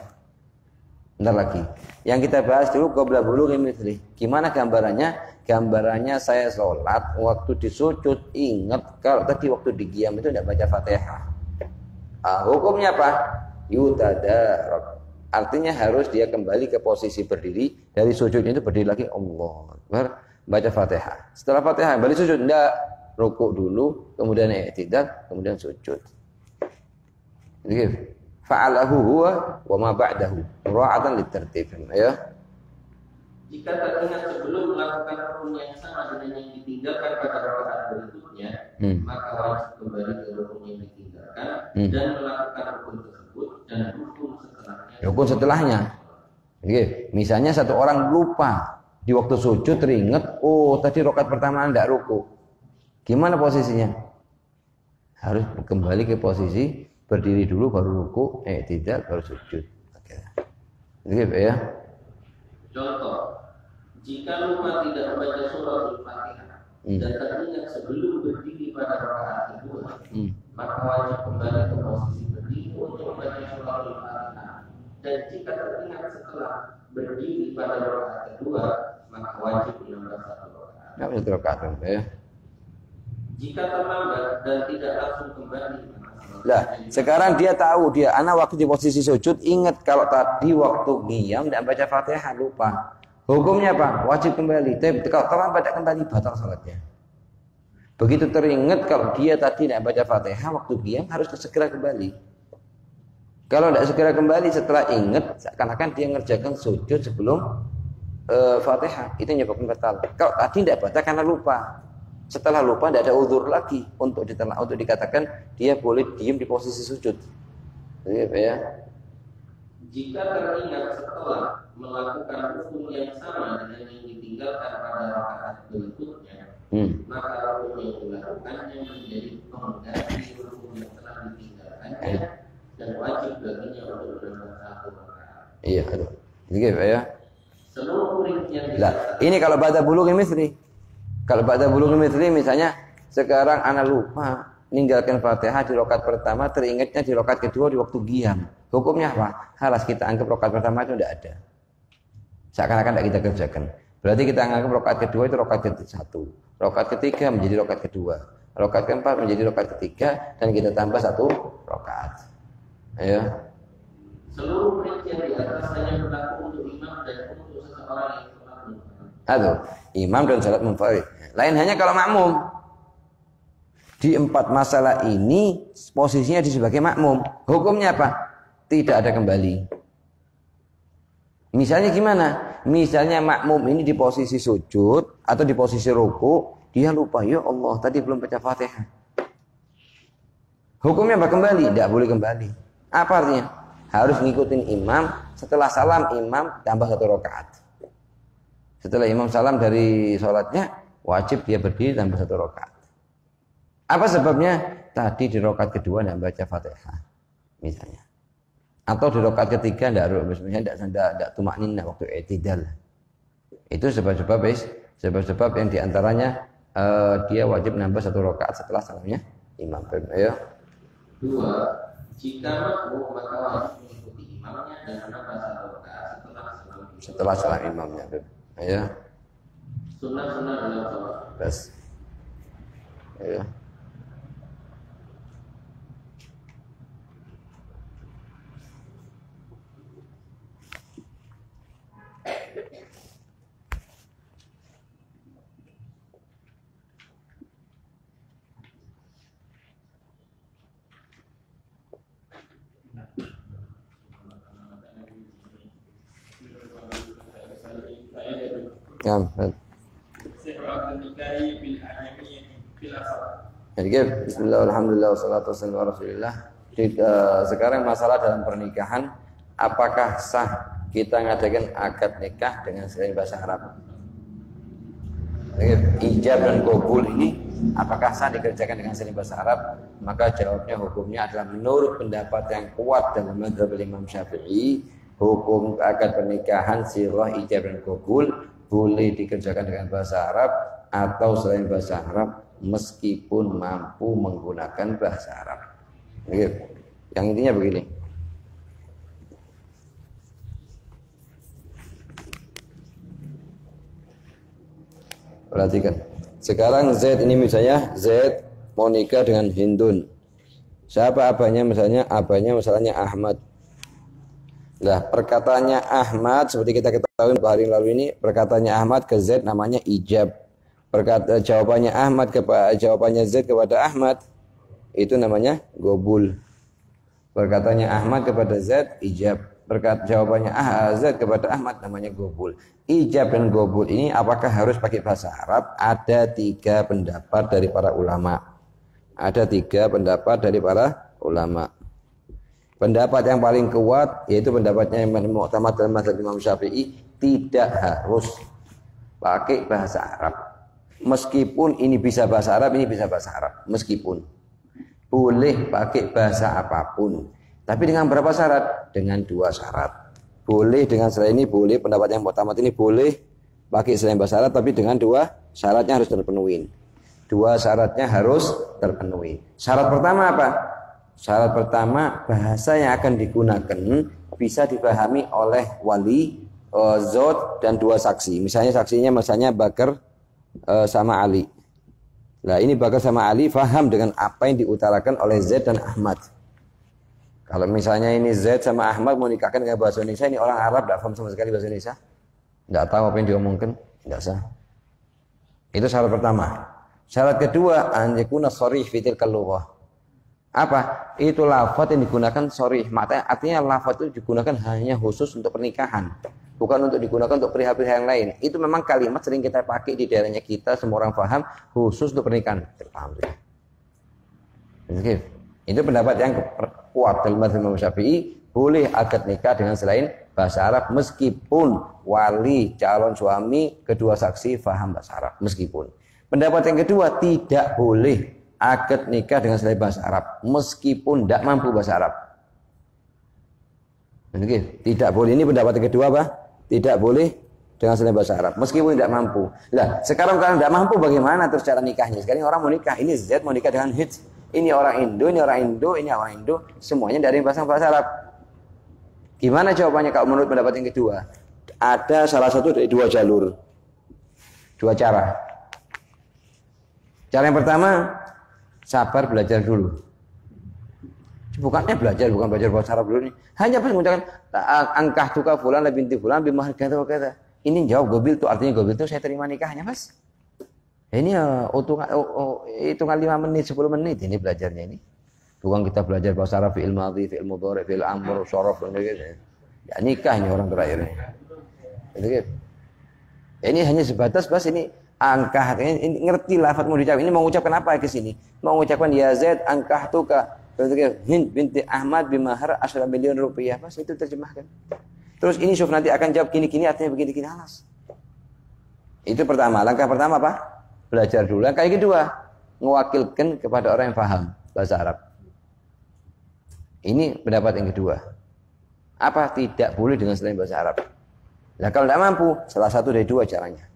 Bentar lagi. Yang kita bahas dulu qabla bulughi mithlihi. Gimana gambarannya? Gambarannya saya sholat, waktu di sujud ingat kalau tadi waktu di qiyam itu tidak baca Fatihah. Hukumnya apa? Yutadarak. Artinya harus dia kembali ke posisi berdiri. Dari sujud itu berdiri lagi, Allah Akbar, baca Fatihah. Setelah Fatihah balik sujud, tidak, rukuk dulu, kemudian i'tidal, kemudian sujud. Jadi fa'alahu huwa wa ma ba'dahu mura'atan litartib. Ya. Jika teringat sebelum melakukan rukun yang sama dengan yang ditinggalkan pada rakaat berikutnya, maka wajib kembali ke rukun yang ditinggalkan dan melakukan rukun tersebut dan rukun setelahnya. Rukun setelahnya. Oke, misalnya satu orang lupa di waktu sujud teringat, oh tadi rakaat pertama tidak ruku. Gimana posisinya? Harus kembali ke posisi berdiri dulu baru ruku, tidak baru sujud. Oke. Oke, ya. Contoh, jika lupa tidak membaca surah Al-Fatihah dan teringat sebelum berdiri pada rakaat kedua, maka wajib kembali ke posisi berdiri untuk membaca surah Al-Fatihah dan jika teringat setelah berdiri pada rakaat kedua, maka wajib menambah 1 rakaat. Nggak bisa 1 rakaat ya. Jika terlambat dan tidak langsung kembali, Lah, sekarang dia tahu anak waktu di posisi sujud, ingat kalau tadi waktu qiyam tidak baca Fatihah, lupa. Hukumnya apa? Wajib kembali. Tapi kalau terlambat tidak kembali, batal salatnya. Begitu teringat kalau dia tadi tidak baca Fatihah waktu qiyam, harus segera kembali. Kalau tidak segera kembali setelah ingat, seakan-akan dia ngerjakan sujud sebelum Fatihah, itu menyebabkan batal. Kalau tadi tidak baca karena lupa. Setelah lupa tidak ada uzur lagi untuk dikatakan dia boleh diam di posisi sujud. Gitu ya. Jika teringat setelah melakukan rukun yang sama dengan yang ditinggalkan pada rakaat berikutnya, maka rukun yang dilakukannya menjadi pengganti rukun yang telah ditinggalkannya dan wajib baginya untuk menambah 1 rakaat. Iya, aduh. Gitu ya. Seluruh murid yang ini kalau baca bulughul mithli. Kalau baca bulughul mithli misalnya sekarang anak lupa ninggalkan Fatihah di rakaat pertama, teringatnya di rakaat kedua di waktu qiyam. Hukumnya apa? Halas kita anggap rakaat pertama itu tidak ada. Seakan-akan tidak kita kerjakan. Berarti kita anggap rakaat kedua itu rakaat ke-1. Rakaat ketiga menjadi rakaat kedua. Rakaat keempat menjadi rakaat ketiga dan kita tambah 1 rakaat. Ayo. Seluruh murid yang di atas hanya berlaku untuk imam dan untuk seseorang yang makmum. Aduh, imam dan salat munfarid. Lain hanya kalau makmum. Di 4 masalah ini posisinya di sebagai makmum. Hukumnya apa? Tidak ada kembali. Misalnya gimana? Misalnya makmum ini di posisi sujud atau di posisi ruku, dia lupa, ya Allah tadi belum baca Fatihah. Hukumnya apa kembali? Tidak boleh kembali. Apa artinya? Harus ngikutin imam. Setelah salam imam tambah 1 rakaat. Setelah imam salam dari sholatnya, wajib dia berdiri tambah 1 rakaat. Apa sebabnya? Tadi di rakaat kedua tidak baca Fatihah, misalnya. Atau di rakaat ketiga tidak tumakninah waktu i'tidal. Itu sebab-sebab yang diantaranya dia wajib nambah 1 rakaat setelah salamnya imam. Ayo. 2. Jika makmum maka wajib mengikuti imamnya dan menambah 1 rakaat setelah salam imamnya. Ayo. Sunnah-sunnah dalam sholat. Bas. Ayo. Bismillah, alhamdulillah, wassalatu wassalamu ala rasulillah. Sekarang masalah dalam pernikahan, apakah sah kita ngadakan akad nikah dengan selain bahasa Arab? Ijab dan qabul ini apakah sah dikerjakan dengan selain bahasa Arab? Maka jawabnya hukumnya adalah menurut pendapat yang kuat dalam mazhab Imam Syafi'i, hukum akad pernikahan sirah ijab dan qabul boleh dikerjakan dengan bahasa Arab atau selain bahasa Arab meskipun mampu menggunakan bahasa Arab. Yang intinya begini. Perhatikan. Sekarang Z ini misalnya Z mau nikah dengan Hindun. Siapa abahnya misalnya? Abahnya misalnya Ahmad. Nah, perkataannya Ahmad seperti kita ketahui hari lalu ini, perkataannya Ahmad ke Z namanya ijab. Jawabannya Ahmad jawabannya Z kepada Ahmad itu namanya gobul. Perkataannya Ahmad kepada Z ijab. Jawabannya Z kepada Ahmad namanya gobul. Ijab dan gobul ini apakah harus pakai bahasa Arab? Ada 3 pendapat dari para ulama. Ada 3 pendapat dari para ulama. Pendapat yang paling kuat yaitu pendapatnya Imam Mu'tamad dalam mazhab Imam Syafi'i, tidak harus pakai bahasa Arab. Meskipun ini bisa bahasa Arab, ini bisa bahasa Arab. Meskipun boleh pakai bahasa apapun. Tapi dengan berapa syarat? Dengan 2 syarat. Boleh dengan selain ini, boleh pendapat yang Mu'tamad ini boleh pakai selain bahasa Arab, tapi dengan 2 syaratnya harus terpenuhi. 2 syaratnya harus terpenuhi. Syarat pertama apa? Syarat pertama, bahasa yang akan digunakan bisa dipahami oleh wali, zot dan dua saksi. Misalnya Bakar sama Ali. Nah ini Bakar sama Ali faham dengan apa yang diutarakan oleh Zaid dan Ahmad. Kalau misalnya ini Zaid sama Ahmad mau nikahkan dengan bahasa Indonesia, ini orang Arab tidak paham sama sekali bahasa Indonesia, tidak tahu apa yang diomongkan, tidak sah. Itu syarat pertama. Syarat kedua, an yakuna sharih fi tilkal lughah. Apa? Itu lafaz yang digunakan sharih. Artinya lafaz itu digunakan hanya khusus untuk pernikahan, bukan untuk digunakan untuk perihal-perihal yang lain. Itu memang kalimat sering kita pakai di daerahnya kita, semua orang paham, khusus untuk pernikahan. Paham ya? Itu pendapat yang kuat dalam mazhab Imam Syafi'i, boleh akad nikah dengan selain bahasa Arab meskipun wali calon suami kedua saksi paham bahasa Arab, meskipun. Pendapat yang kedua, tidak boleh akad nikah dengan selain bahasa Arab meskipun tidak mampu bahasa Arab. Tidak boleh. Ini pendapat yang kedua apa? Tidak boleh dengan selain bahasa Arab meskipun tidak mampu. Nah, sekarang kalau tidak mampu bagaimana terus cara nikahnya? Sekarang orang mau nikah, ini Z mau nikah dengan Hits. Ini orang Indo, ini orang Indo, ini orang Indo, semuanya dari bahasa Arab. Gimana jawabannya kalau menurut pendapat yang kedua? Ada salah satu dari dua jalur. Dua cara. Cara yang pertama, sabar belajar dulu. Bukan belajar bahasa Arab dulu nih. Hanya pas menggunakan angkah tuka fulan binti fulan bimahar kata. Ini jawab gobil itu, artinya gobil itu saya terima nikahnya, Mas. Ini hitungan 5 menit, 10 menit ini belajarnya ini. Bukan kita belajar bahasa Arab fi'il madhi, fi'il mudhari, fi'il amr, syaraf dan gitu. Ya nikah ini orang terakhir ini. Gitu. Ini hanya sebatas ini angkah, ini ngerti lafaz mau diucapkan. Ini mau mengucapkan apa ke sini? Mau mengucapkan ya Zaid angkah tuka Hind binti Ahmad bimahar 10 miliar rupiah. Pas itu terjemahkan. Terus ini Syuf nanti akan jawab gini-gini, artinya begini-gini, alas. Itu pertama. Langkah pertama apa? Belajar dulu. Langkah yang kedua, mewakilkan kepada orang yang paham bahasa Arab. Ini pendapat yang kedua. Apa? Tidak boleh dengan selain bahasa Arab. Nah kalau tidak mampu, salah satu dari dua caranya.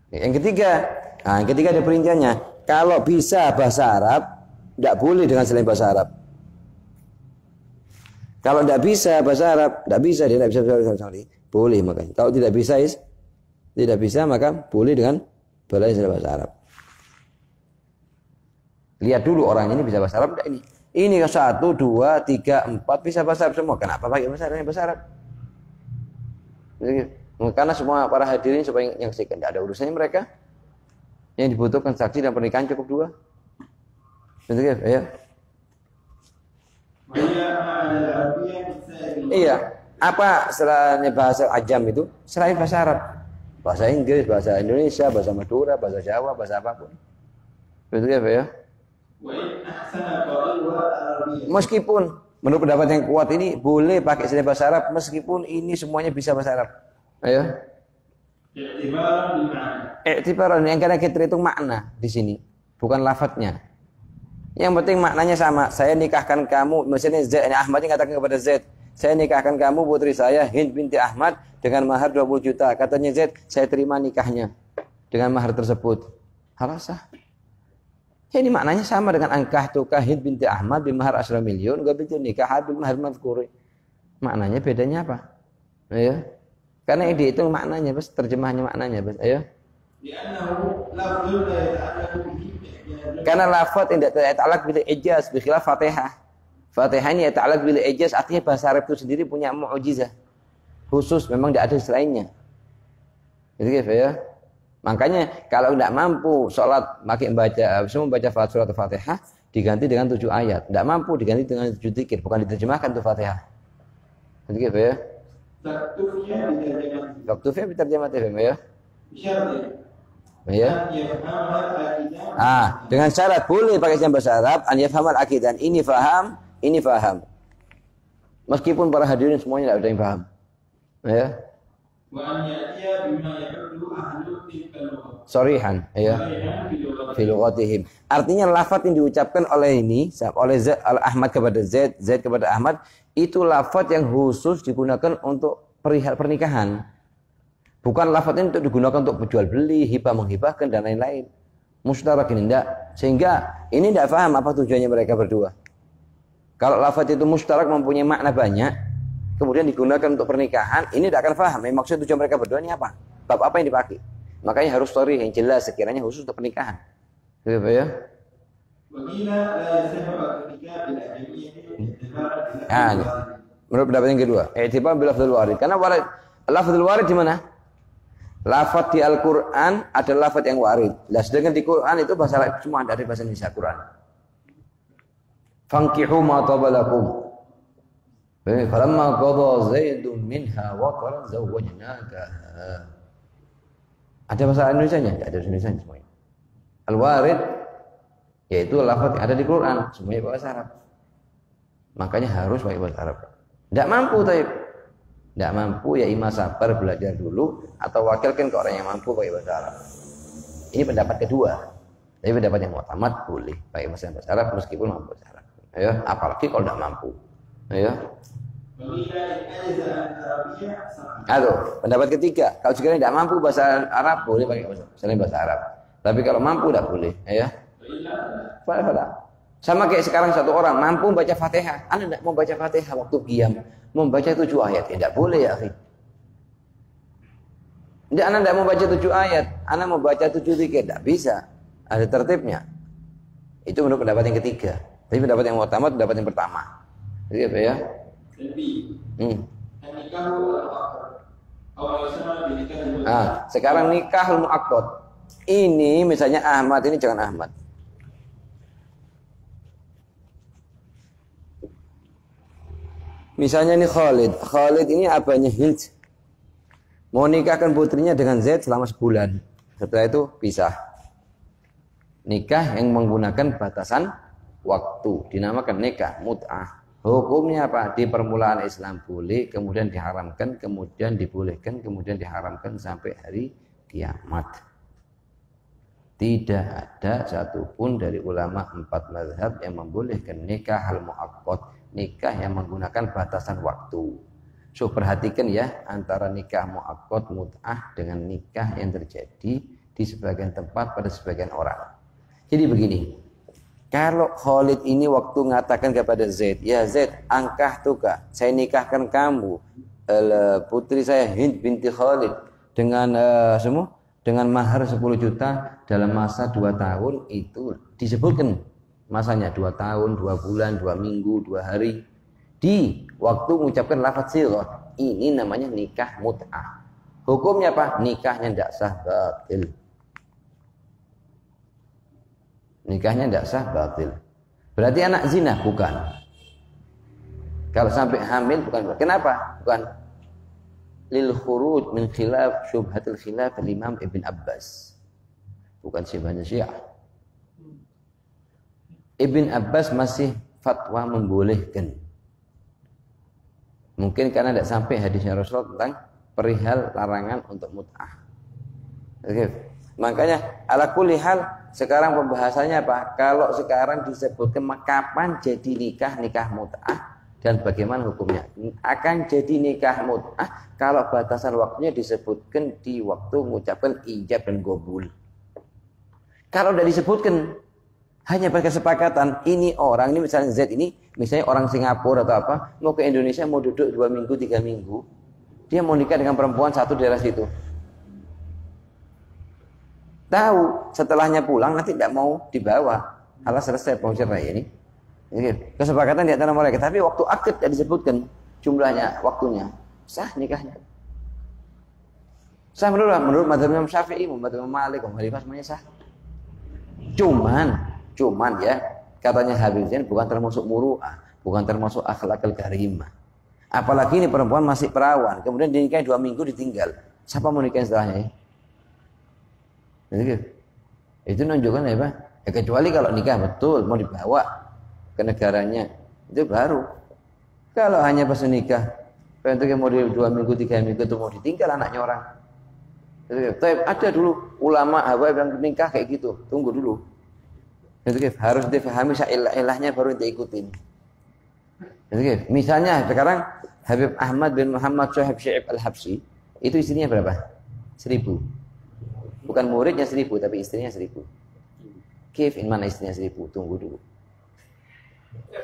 Yang ketiga ada perinciannya. Kalau bisa bahasa Arab, tidak boleh dengan selain bahasa Arab. Kalau tidak bisa bahasa Arab, tidak bisa dia tidak bisa bahasa Arab. Boleh makanya. Kalau tidak bisa maka boleh dengan bahasa Arab. Lihat dulu orang ini bisa bahasa Arab tidak ini. Ini 1, 2, 3, 4 bisa bahasa Arab semua. Kenapa pakai bahasa Arab? Karena semua para hadirin supaya menyaksikan, tidak ada urusannya mereka. Yang dibutuhkan saksi dan pernikahan cukup 2. Betul ya? Iya. Apa selain bahasa ajam itu? Selain bahasa Arab, bahasa Inggris, bahasa Indonesia, bahasa Madura, bahasa Jawa, bahasa apapun. Betul ya? Meskipun menurut pendapat yang kuat ini boleh pakai selain bahasa Arab meskipun ini semuanya bisa bahasa Arab. Ayo. I'tibaran yang karena kita hitung makna di sini, bukan lafadznya. Yang penting maknanya sama. Saya nikahkan kamu, misalnya Zaid, Ahmad yang katakan kepada Zaid, saya nikahkan kamu putri saya Hind binti Ahmad dengan mahar 20 juta. Katanya Zaid, saya terima nikahnya dengan mahar tersebut. Halasah. Ini maknanya sama dengan angkah tukah Hind binti Ahmad bimahar 10 miliar, enggak betul nikah bil mahar mazkuri. Maknanya bedanya apa? Ayo. Karena yang dihitung maknanya, bos, terjemahannya maknanya, bos. Ayo. Karena lafaz tidak ta'alaq bil ijaz bi khilaf Fatihah. Fatihah ini ta'alaq bil ijaz, artinya bahasa Arab itu sendiri punya mukjizah khusus, memang tidak ada selainnya. Gitu ya. Makanya kalau tidak mampu sholat semua baca surat Fatihah diganti dengan 7 ayat. Tidak mampu diganti dengan 7 zikir, bukan diterjemahkan tuh Fatihah. Gitu ya. Waktufnya diterjemah ya. Ya. Dengan syarat boleh pakai bahasa Arab, an yafhamal akidah. Ini faham. Meskipun para hadirin semuanya tidak ada yang paham. Ya. Sorihan, ya. Fi lughatihim. Artinya lafaz yang diucapkan oleh Zaid Ahmad kepada Zaid kepada Ahmad itu lafaz yang khusus digunakan untuk perihal pernikahan. Bukan lafaz ini untuk digunakan untuk jual beli, hibah menghibahkan dan lain-lain. Mustarak ini tidak. Sehingga ini tidak paham apa tujuannya mereka berdua. Kalau lafaz itu mustarak mempunyai makna banyak, kemudian digunakan untuk pernikahan, ini tidak akan paham. Maksud tujuan mereka berdua ini apa? Bab apa yang dipakai? Makanya harus story yang jelas sekiranya khusus untuk pernikahan. Gitu ya. Menurut pendapat yang kedua, i'tibar bil lafdzul warid. Karena lafdzul warid di mana? Lafaz di Al-Qur'an ada lafaz yang warid. Lah sedangkan di Quran itu bahasa Arab semua dari bahasa Indonesia Quran. Fankihu ma tabalakum. Falamma qada Zaidun minha wa qaran zawwajnaka. Ada bahasa Indonesianya? Tidak ada bahasa Indonesia semuanya. Al-warid yaitu lafaz yang ada di Quran, semuanya bahasa Arab. Makanya harus pakai bahasa Arab. Tidak mampu Taib. Tidak mampu ya imam sabar belajar dulu atau wakilkan ke orang yang mampu pakai bahasa Arab. Ini pendapat kedua. Tapi pendapat yang mu'tamad boleh pakai bahasa Arab meskipun mampu bahasa Arab. Ayo, apalagi kalau tidak mampu. Ayo. Aduh, pendapat ketiga, kalau sekiranya tidak mampu bahasa Arab boleh pakai bahasa Arab. Tapi kalau mampu tidak boleh. Ayo. Sama kayak sekarang satu orang mampu baca Fatihah, Anda tidak mau baca Fatihah waktu qiyam, mau baca 7 ayat, tidak boleh ya akhi. Anda tidak mau baca 7 ayat, Anda mau baca 7 zikir, tidak bisa. Ada tertibnya. Itu menurut pendapat yang ketiga. Tapi pendapat yang utama pendapat yang pertama. Jadi apa ya? Sekarang nikahul muaqqad. Ini misalnya Ahmad, ini jangan Ahmad. Misalnya ini Khalid. Khalid ini abahnya Hild. Mau nikahkan putrinya dengan Zaid selama sebulan. Setelah itu pisah. Nikah yang menggunakan batasan waktu. Dinamakan nikah mut'ah. Hukumnya apa? Di permulaan Islam boleh, kemudian diharamkan, kemudian dibolehkan, kemudian diharamkan sampai hari kiamat. Tidak ada satupun dari ulama 4 mazhab yang membolehkan nikah al-mu'aqqad. Nikah yang menggunakan batasan waktu. So perhatikan ya antara nikah mu'aqqad mut'ah dengan nikah yang terjadi di sebagian tempat pada sebagian orang. Jadi begini, kalau Khalid ini waktu mengatakan kepada Zaid, ya Zaid, angkah tuka, saya nikahkan kamu, putri saya Hind binti Khalid dengan dengan mahar 10 juta dalam masa 2 tahun, itu disebutkan masanya 2 tahun, 2 bulan, 2 minggu, 2 hari. Di waktu mengucapkan lafaz sighah, ini namanya nikah mut'ah. Hukumnya apa? Nikahnya tidak sah, batil. Nikahnya tidak sah, batil. Berarti anak zina? Bukan. Kalau sampai hamil bukan. Kenapa? Bukan. Lil khuruj min khilaf syubhatul khilaf al-Imam Ibn Abbas. Bukan sebenarnya Syiah. Ibn Abbas masih fatwa membolehkan. Mungkin karena tidak sampai hadisnya Rasul tentang perihal larangan untuk mut'ah. Oke. Makanya ala kulli hal sekarang pembahasannya apa? Kalau sekarang disebutkan kapan jadi nikah mut'ah dan bagaimana hukumnya? Akan jadi nikah mut'ah kalau batasan waktunya disebutkan di waktu mengucapkan ijab dan qabul. Kalau tidak disebutkan hanya berkesepakatan ini orang ini misalnya Z ini misalnya orang Singapura atau apa mau ke Indonesia mau duduk 2 minggu 3 minggu dia mau nikah dengan perempuan satu daerah situ. Tahu setelahnya pulang nanti tidak mau dibawa. Alah selesai cerai ini. Kesepakatan di antara mereka. Tapi waktu akad tidak disebutkan jumlahnya, waktunya. Sah nikahnya. Sah menurut madzhab Imam Syafi'i, madzhab Imam Malik, Hanifah semuanya sah. Cuman ya katanya Habib Zain bukan termasuk muru'ah, bukan termasuk akhlakul karimah. Apalagi ini perempuan masih perawan, kemudian dinikahi 2 minggu ditinggal. Siapa mau nikahin setelahnya ya? Itu menunjukkan apa? Ya, kecuali kalau nikah betul mau dibawa ke negaranya itu baru. Kalau hanya pas nikah, untuk mau 2 minggu 3 minggu itu mau ditinggal anaknya orang. Tapi ada dulu ulama habaib yang nikah kayak gitu. Tunggu dulu. Itu harus difahami ilah-ilahnya baru diikutin. Misalnya sekarang Habib Ahmad bin Muhammad Syahib Syi'ib Al-Habsyi itu istrinya berapa? 1000. Bukan muridnya 1000 tapi istrinya 1000. Kif in mana istrinya 1000? Tunggu dulu.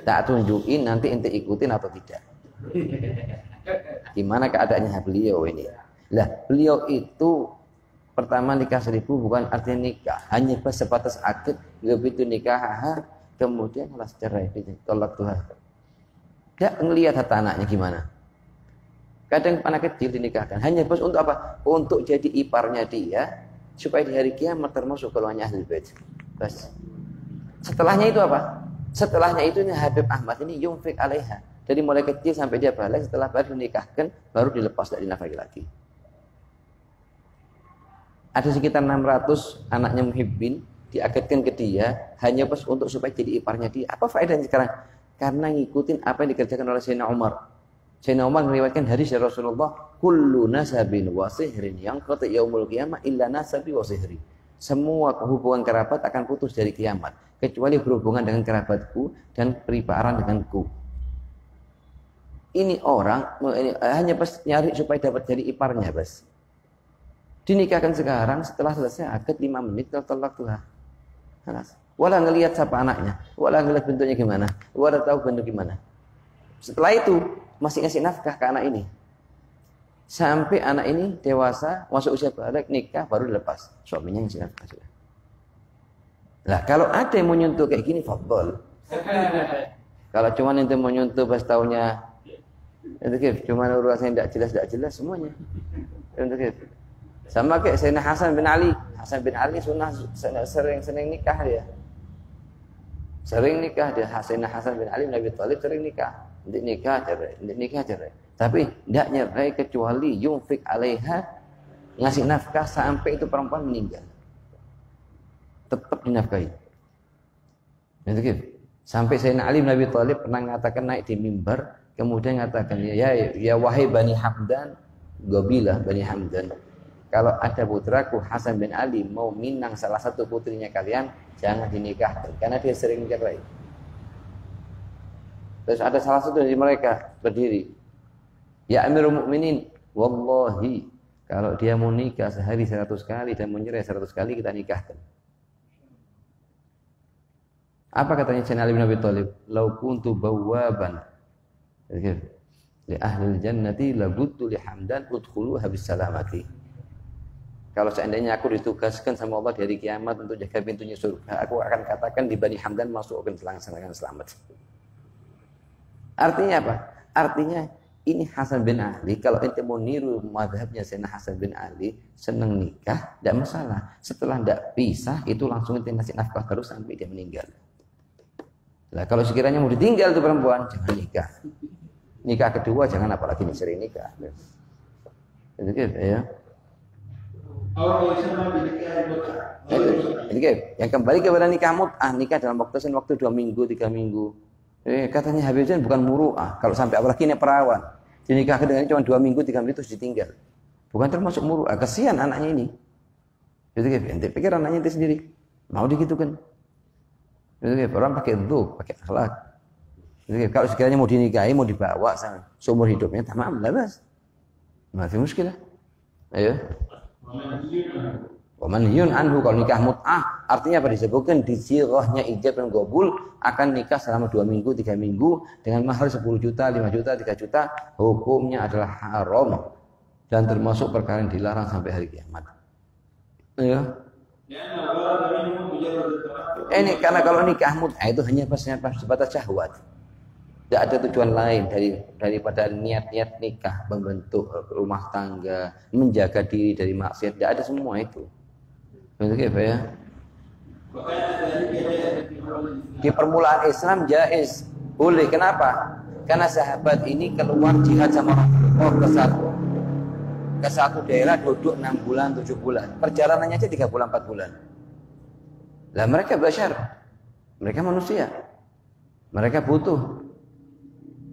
Tak tunjukin, nanti ente ikutin atau tidak. Gimana keadaannya beliau ini? Lah, beliau itu pertama nikah 1000 bukan artinya nikah, hanya sebatas akad, begitu nikah, kemudian malah cerai, tolak Tuhan. Tidak ngelihat harta anaknya gimana. Kadang anak kecil dinikahkan hanya pas untuk apa? Untuk jadi iparnya dia, supaya di hari kiamat termasuk golongannya Ahlul Bait. Bas. Setelahnya itu apa? Setelahnya itu Habib Ahmad ini yunfik alaiha. Jadi mulai kecil sampai dia balik, setelah baru dinikahkan, baru dilepas dari nafkah lagi. Ada sekitar 600 anaknya muhibbin diakadkan ke dia hanya pas untuk supaya jadi iparnya dia. Apa faedahnya sekarang? Karena ngikutin apa yang dikerjakan oleh Sayyidina Umar. Sayyidina Umar meriwayatkan hadis dari Rasulullah, kullu nasabin wa sihrin yanqati yaumul qiyamah illa nasabi wa sihri. Semua hubungan kerabat akan putus dari kiamat kecuali berhubungan dengan kerabatku dan periparan denganku. Ini orang hanya pas nyari supaya dapat jadi iparnya, bas. Dinikahkan sekarang, setelah selesai akad 5 menit tolak Tuhan. Wala ngelihat siapa anaknya, wala ngelihat bentuknya gimana, wala tahu bentuk gimana. Setelah itu masih ngasih nafkah ke anak ini. Sampai anak ini dewasa, masuk usia balik, nikah, baru dilepas. Suaminya ngasih nafkah juga. Lah kalau ada yang mau nyentuh kayak gini, fadol. Kalau cuma ente mau nyentuh pas taunya, itu cuma urusannya tidak jelas semuanya. Itu sama kayak Sayyidina Hasan bin Ali. Hasan bin Ali sering nikah dia. Sering nikah dia. Sayyidina Hasan bin Ali bin Abi Thalib sering nikah. Nikah cerai. Tapi tidak nyerai kecuali yunfik alaiha, ngasih nafkah sampai itu perempuan meninggal. Tetap dinafkahi. Sampai Sayyidina Ali bin Abi Thalib pernah mengatakan naik di mimbar, kemudian mengatakan ya wahai Bani Hamdan, Gobilah Bani Hamdan, kalau ada putraku Hasan bin Ali mau minang salah satu putrinya kalian, jangan dinikahkan karena dia sering cerai. Terus ada salah satu dari mereka berdiri, ya Amirul Mukminin, wallahi kalau dia mau nikah sehari 100 kali dan mau cerai 100 kali, kita nikahkan. Apa katanya Sayyidina Ali bin Abi Thalib? Lau kuntu bawwaban li ahlil jannati labuttu li Hamdan udkhuluha bis salamati. Kalau seandainya aku ditugaskan sama Allah dari kiamat untuk jaga pintunya surga, aku akan katakan di Bani Hamdan masuk ke dengan selamat. Artinya apa? Artinya ini Hasan bin Ali, kalau ente mau niru mazhabnya Sayyidina Hasan bin Ali, senang nikah, tidak masalah. Setelah tidak pisah, itu langsung ente ngasih nafkah terus sampai dia meninggal. Lah kalau sekiranya mau ditinggal tuh perempuan, jangan nikah. Nikah kedua jangan, apalagi nih sering nikah. Itu gitu ya. Yang kembali kepada nikah mut'ah, nikah dalam waktu 2 minggu, 3 minggu. Katanya Habib Zain bukan muru'ah. Kalau sampai apalagi ini perawan, dinikahkan dengan cuma 2 minggu, 3 minggu terus ditinggal. Bukan termasuk muru'ah. Kasihan anaknya ini. Jadi ente pikir anaknya itu sendiri mau digitukan. Jadi orang pakai dzuk, pakai akhlak. Jadi kalau sekiranya mau dinikahi, mau dibawa seumur hidupnya, tamam lah bas. Masih muskilah. Ayo. Wamanhiyun anhu, kalau nikah mut'ah artinya apa? Disebutkan di sirahnya ijab dan qabul akan nikah selama 2 minggu, 3 minggu dengan mahar 10 juta, 5 juta, 3 juta, hukumnya adalah haram dan termasuk perkara yang dilarang sampai hari kiamat. Ya. Ini karena kalau nikah mut'ah itu hanya sebatas syahwat. Tidak ada tujuan lain daripada niat-niat nikah, membentuk rumah tangga, menjaga diri dari maksiat. Tidak ada semua itu. Begitu ya? Di permulaan Islam jaiz, boleh. Kenapa? Karena sahabat ini keluar jihad sama Rasulullah ke satu daerah, duduk 6 bulan, 7 bulan. Perjalanannya aja 3 bulan, 4 bulan. Lah mereka bashar, mereka manusia, mereka butuh.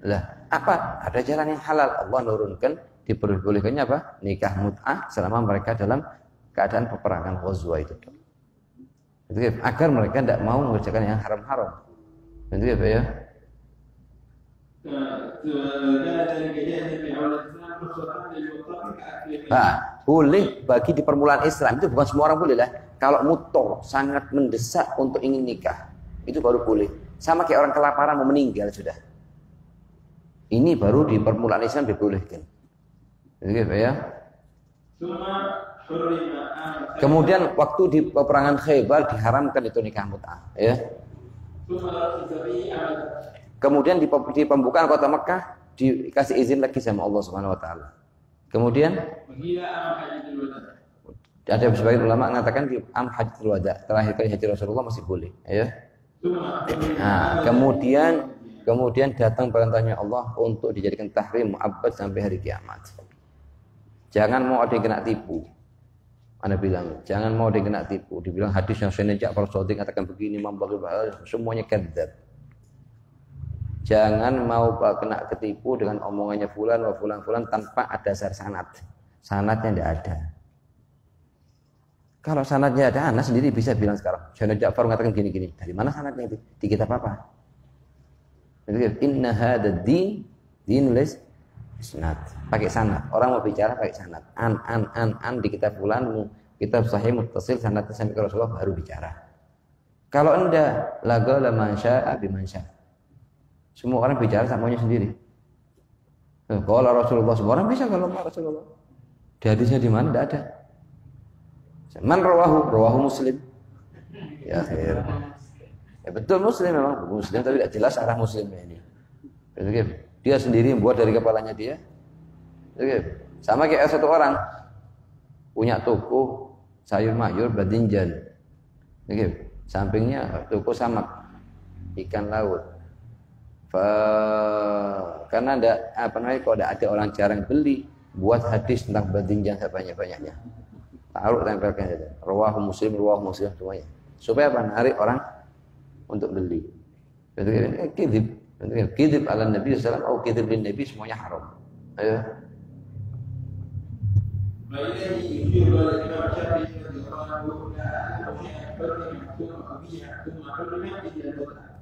Lah apa? Ada jalan yang halal. Allah nurunkan diperbolehkannya apa? Nikah mut'ah selama mereka dalam keadaan peperangan Ghazwa itu. Itu agar mereka tidak mau mengerjakan yang haram-haram. Itu ya. Nah, boleh bagi di permulaan Islam, itu bukan semua orang boleh lah. Kalau mutor sangat mendesak untuk ingin nikah, itu baru boleh. Sama kayak orang kelaparan mau meninggal sudah. Ini baru di permulaan Islam dibolehkan. Gitu ya. Kemudian waktu di peperangan Khaybar diharamkan itu nikah mut'ah, ya. Kemudian di pembukaan kota Mekah dikasih izin lagi sama Allah Subhanahu wa taala. Kemudian ada sebagian ulama mengatakan di Hajjatul Wada, terakhir kali haji Rasulullah masih boleh, ya. Nah, kemudian datang perintahnya Allah untuk dijadikan tahrim mu'abbad sampai hari kiamat. Jangan mau ada yang kena tipu. Anda bilang, jangan mau ada yang kena tipu. Dibilang hadis yang Sayyidina Ja'far Shadiq katakan begini, Imam Baghdadi, semuanya kadzdzab. Jangan mau kena ketipu dengan omongannya fulan tanpa ada dasar sanad. Sanadnya tidak ada. Kalau sanadnya ada, Anda sendiri bisa bilang sekarang. Sayyidina Ja'far mengatakan gini-gini. Dari mana sanadnya itu? Di kitab apa? Inna hadzal din dinul isnad. Pakai sanad. Orang mau bicara pakai sanad. An di kitab fulan, kitab sahih muttasil sanadnya sampai ke Rasulullah baru bicara. Kalau Anda la man syaa biman syaa. Semua orang bicara samanya sendiri. Kalau Rasulullah, semua orang bisa kalau Rasulullah. Di hadisnya di mana? Tidak ada. Man rawahu Muslim. Ya akhir. Ya betul Muslim memang Muslim, tapi tidak jelas arah Muslimnya ini. Dia sendiri membuat dari kepalanya dia. Sama kayak satu orang punya toko sayur mayur badinjan. Sampingnya toko samak ikan laut. Karena kalau ada orang jarang beli, buat hadis tentang badinjan sebanyak-banyaknya. Taruh tempelkan saja. Rawahu Muslim semuanya. Supaya menarik orang untuk beli. Kidib ala Nabi SAW atau kidib bin Nabi semuanya haram. Ayo.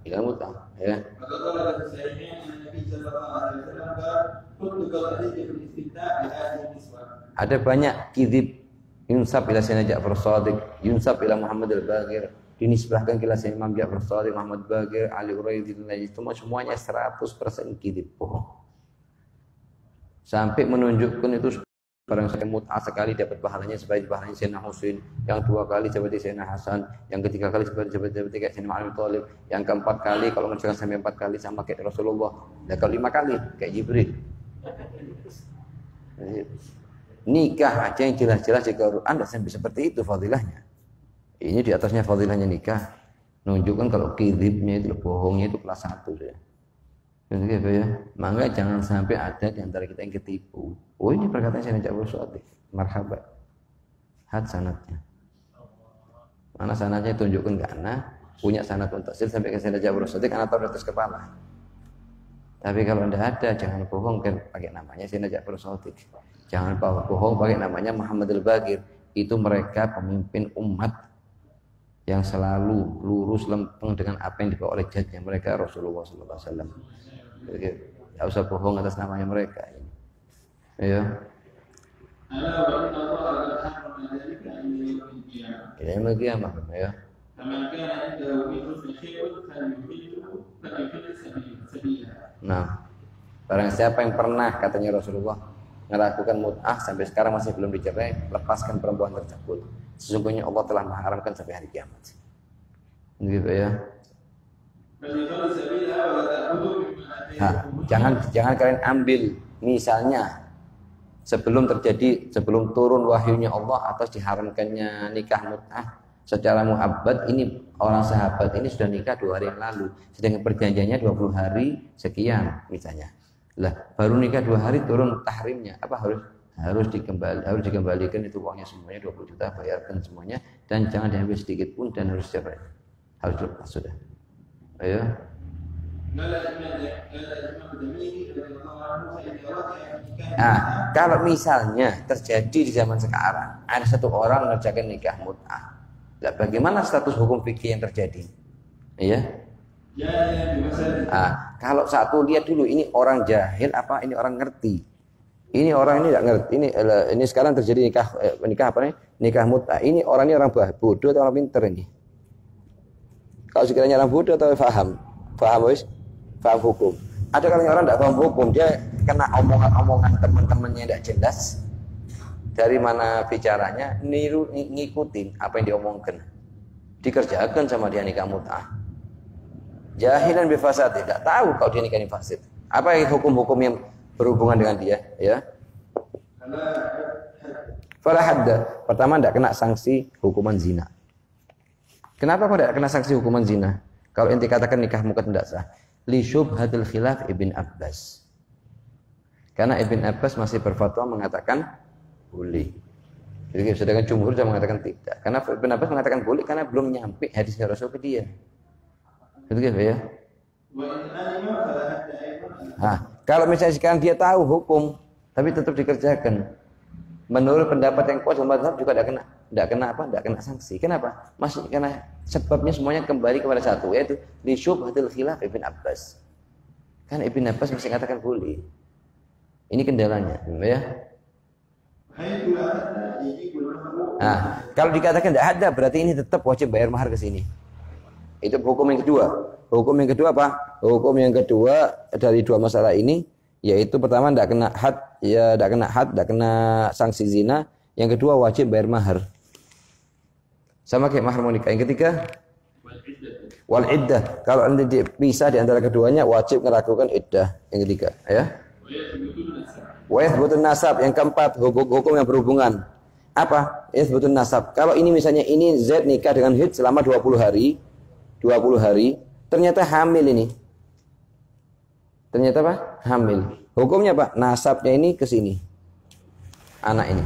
Ilah mut'ah, ya. Ada banyak kidib yunsab ila Sayyidina Ja'far Shadiq, yunsab ila Muhammad al-Baqir, dinisbahkan ke Sayyidina Imam Ja'far Shadiq, Muhammad Baqir, Ali Uraidi, semuanya 100% kidib bohong. Sampai menunjukkan itu barang saya mut'ah sekali dapat pahalanya sebagai pahalanya Sayyidina Husain, yang 2 kali seperti Sayyidina Hasan, yang 3 kali seperti Sayyidina Ali Thalib, yang ke-4 kali kalau menceritakan sampai 4 kali sama kayak Rasulullah, dan kalau 5 kali kayak Jibril. Nikah aja yang jelas-jelas di Quran Anda sampai seperti itu fadilahnya. Ini di atasnya fadilahnya nikah. Menunjukkan kalau kidibnya itu bohongnya itu kelas 1 ya. Gitu ya. Maka jangan sampai ada di antara kita yang ketipu. Oh ini perkataan Sayyidina Ja'far Shadiq. Marhaba. Had sanadnya. Mana sanadnya tunjukkan ke Anda. Punya sanad muntasil sampai ke Sayyidina Ja'far Shadiq. Anda tahu di atas kepala. Tapi kalau Anda ada, jangan bohong pakai namanya Sayyidina Ja'far Shadiq. Jangan bohong pakai namanya Muhammad al-Baqir. Itu mereka pemimpin umat yang selalu lurus lempeng dengan apa yang dibawa oleh jadnya mereka Rasulullah SAW. Tidak usah bohong atas namanya mereka. Ya. Ini lagi apa? Ya. Nah, barang siapa yang pernah katanya Rasulullah melakukan mut'ah sampai sekarang masih belum dicerai, lepaskan perempuan tersebut. Sesungguhnya Allah telah mengharamkan sampai hari kiamat. Gitu ya. Jangan kalian ambil misalnya sebelum turun wahyunya Allah atas diharamkannya nikah mut'ah secara mu'abbad, ini orang sahabat ini sudah nikah 2 hari yang lalu, sedangkan perjanjiannya 20 hari sekian misalnya. Lah baru nikah 2 hari turun tahrimnya, apa harus dikembalikan itu uangnya semuanya 20 juta, bayarkan semuanya dan jangan diambil sedikit pun dan harus cerai, harus lepas sudah. Ayo. Nah, kalau misalnya terjadi di zaman sekarang ada satu orang mengerjakan nikah mut'ah, lah bagaimana status hukum fikih yang terjadi? Iya. Kalau satu lihat dulu ini orang jahil apa ini orang ngerti. Ini orang ini tidak ngerti. Ini sekarang terjadi nikah apa nih? Nikah mut'ah. Ini orang bodoh atau orang pinter ini? Kalau sekiranya orang bodoh atau paham? Paham wis? Paham hukum. Ada kalanya orang tidak paham hukum, dia kena omongan-omongan teman-temannya tidak jelas. Dari mana bicaranya, niru ngikutin apa yang diomongkan. Dikerjakan sama dia nikah mut'ah. Jahilan bifasad, tidak tahu kalau dia nikah fasid. Apa hukum-hukum yang berhubungan dengan dia, ya? Fala hadda. Pertama tidak kena sanksi hukuman zina. Kenapa kok tidak kena sanksi hukuman zina? Kalau inti katakan nikah muka tidak sah. Li syubhatil khilaf Ibn Abbas. Karena Ibn Abbas masih berfatwa mengatakan boleh. Jadi sedangkan jumhur sudah mengatakan tidak. Karena Ibn Abbas mengatakan boleh karena belum nyampe hadis Rasul ke dia. Itu ya. Nah, kalau misalnya sekarang dia tahu hukum tapi tetap dikerjakan. Menurut pendapat yang kuat dalam mazhab juga tidak kena sanksi. Kenapa? Masih karena sebabnya semuanya kembali kepada satu, yaitu li syubhatil khilaf Ibn Abbas. Kan Ibn Abbas masih mengatakan boleh. Ini kendalanya, ya. Nah, kalau dikatakan tidak ada, berarti ini tetap wajib bayar mahar ke sini. Itu hukum yang kedua. Hukum yang kedua apa? Hukum yang kedua dari dua masalah ini, yaitu pertama tidak kena had, tidak kena sanksi zina. Yang kedua wajib bayar mahar. Sama kayak mahar monika. Yang ketiga wal iddah. Kalau nanti dipisah di antara keduanya wajib melakukan iddah. Yang ketiga, ya. Wa yathbutun nasab. Yang keempat hukum yang berhubungan. Apa? Yathbutun nasab. Kalau ini misalnya ini Z nikah dengan Hid selama 20 hari, ternyata hamil ini. Ternyata apa? Hamil. Hukumnya apa? Nasabnya ini ke sini. Anak ini.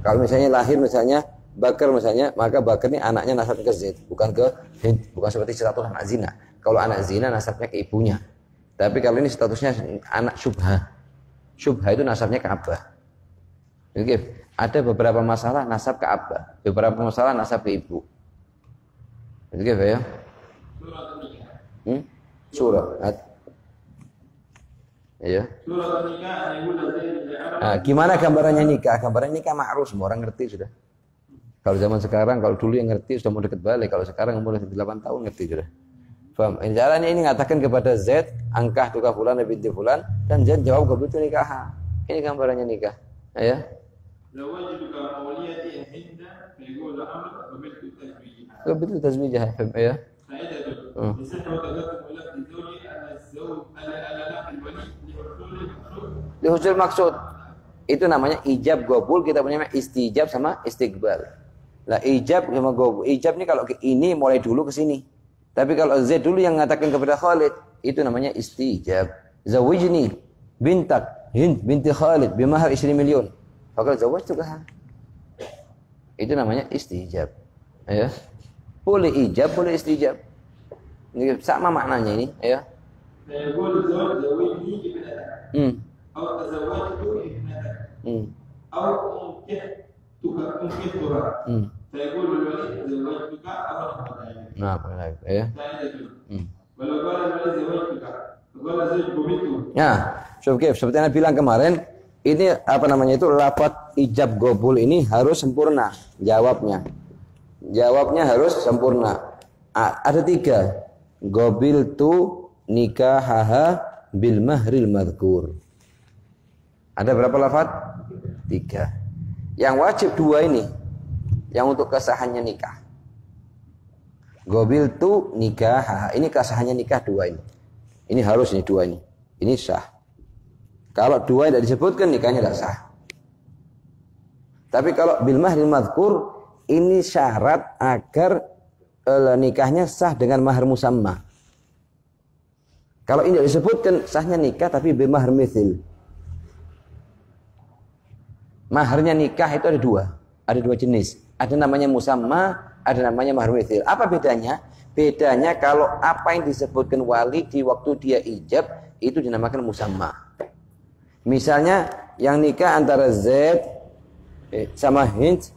Kalau misalnya lahir misalnya Bakar misalnya, maka Bakar ini anaknya nasabnya ke Z, bukan ke Hind, bukan seperti status anak zina. Kalau anak zina nasabnya ke ibunya. Tapi kalau ini statusnya anak syubhah. Syubhah itu nasabnya ke abah. Oke, ada beberapa masalah nasab ke abah, beberapa masalah nasab ke ibu. Oke, ya. Surat. Ya. Nah, gimana gambarannya nikah? Gambarannya nikah ma'ruf, semua orang ngerti sudah. Kalau zaman sekarang, kalau dulu yang ngerti sudah mau deket balik. Kalau sekarang umur 8 tahun ngerti sudah. Faham? Caranya ini ngatakan kepada Z, angkah tukah fulan binti fulan, dan Z jawab kebetu nikah. Ini gambarannya nikah. Ya. Kebetu tazwijah. Ya. Dihusul maksud itu namanya ijab gobul, kita punya istijab sama istiqbal. Lah ijab sama gobul. Ijab ini kalau ini mulai dulu ke sini. Tapi kalau Z dulu yang mengatakan kepada Khalid, itu namanya istijab. Zawijni bintak Hind binti Khalid bimahar 20 million. Fakal zawajtukaha. Itu namanya istijab. Ya. Boleh ijab, boleh istijab. Ini sama maknanya ini, ya. أو تزوجت ابنتك أو أنكحتك فيقول الولي تزوجتك أو أنكحتك. نعم إيه. ولو قال الولي زوجتك فقال زوج بنته. Ya, seperti yang bilang kemarin, ini apa namanya itu lafaz ijab gobul ini harus sempurna jawabnya. Jawabnya harus sempurna. Ada 3. Gobil tu nikahaha bil mahril madhkur. Ada berapa lafaz? 3. Yang wajib 2 ini. Yang untuk kesahannya nikah. Gobil tu nikah. Ini kesahannya nikah 2 ini. Ini harus ini 2 ini. Ini sah. Kalau 2 tidak disebutkan nikahnya tidak sah. Tapi kalau bil mahril madhkur ini syarat agar nikahnya sah dengan mahar musamma. Kalau ini tidak disebutkan sahnya nikah tapi bil mahr mithil. Maharnya nikah itu ada 2. Ada 2 jenis. Ada namanya musamma, ada namanya mahar mithil. Apa bedanya? Bedanya kalau apa yang disebutkan wali di waktu dia ijab itu dinamakan musamma. Misalnya yang nikah antara Z sama Hind,